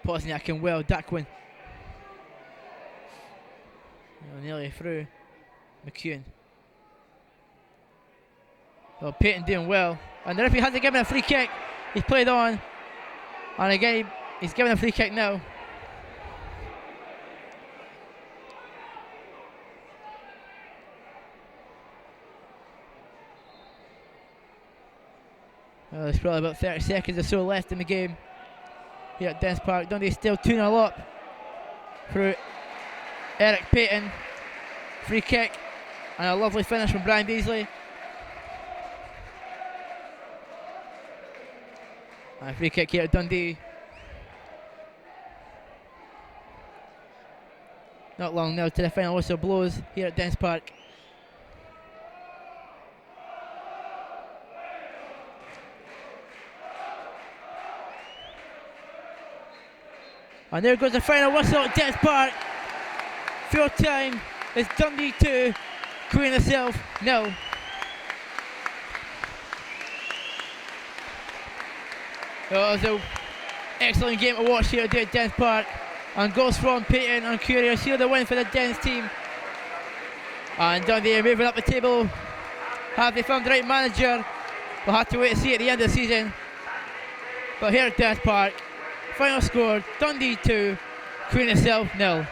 Pozniak and well, Daquin. Nearly through. McEwen. Well, Payton doing well. And the referee hasn't given a free kick. He's played on. And again, he's given a free kick now. Well, there's probably about 30 seconds or so left in the game here at Dens Park. Dundee still 2-0 up through Eric Payton. Free kick and a lovely finish from Brian Beasley. And a free kick here at Dundee. Not long now to the final whistle blows here at Dens Park. And there goes the final whistle at Dens Park. Full time is Dundee 2, Queen of the South 0. It was an excellent game to watch here at Dens Park. And goals from Payton and Courier seal the win for the Dens team. And Dundee are moving up the table. Have they found the right manager? We'll have to wait and see at the end of the season. But here at Dance Park, final score, Dundee 2, Queen of Self 0.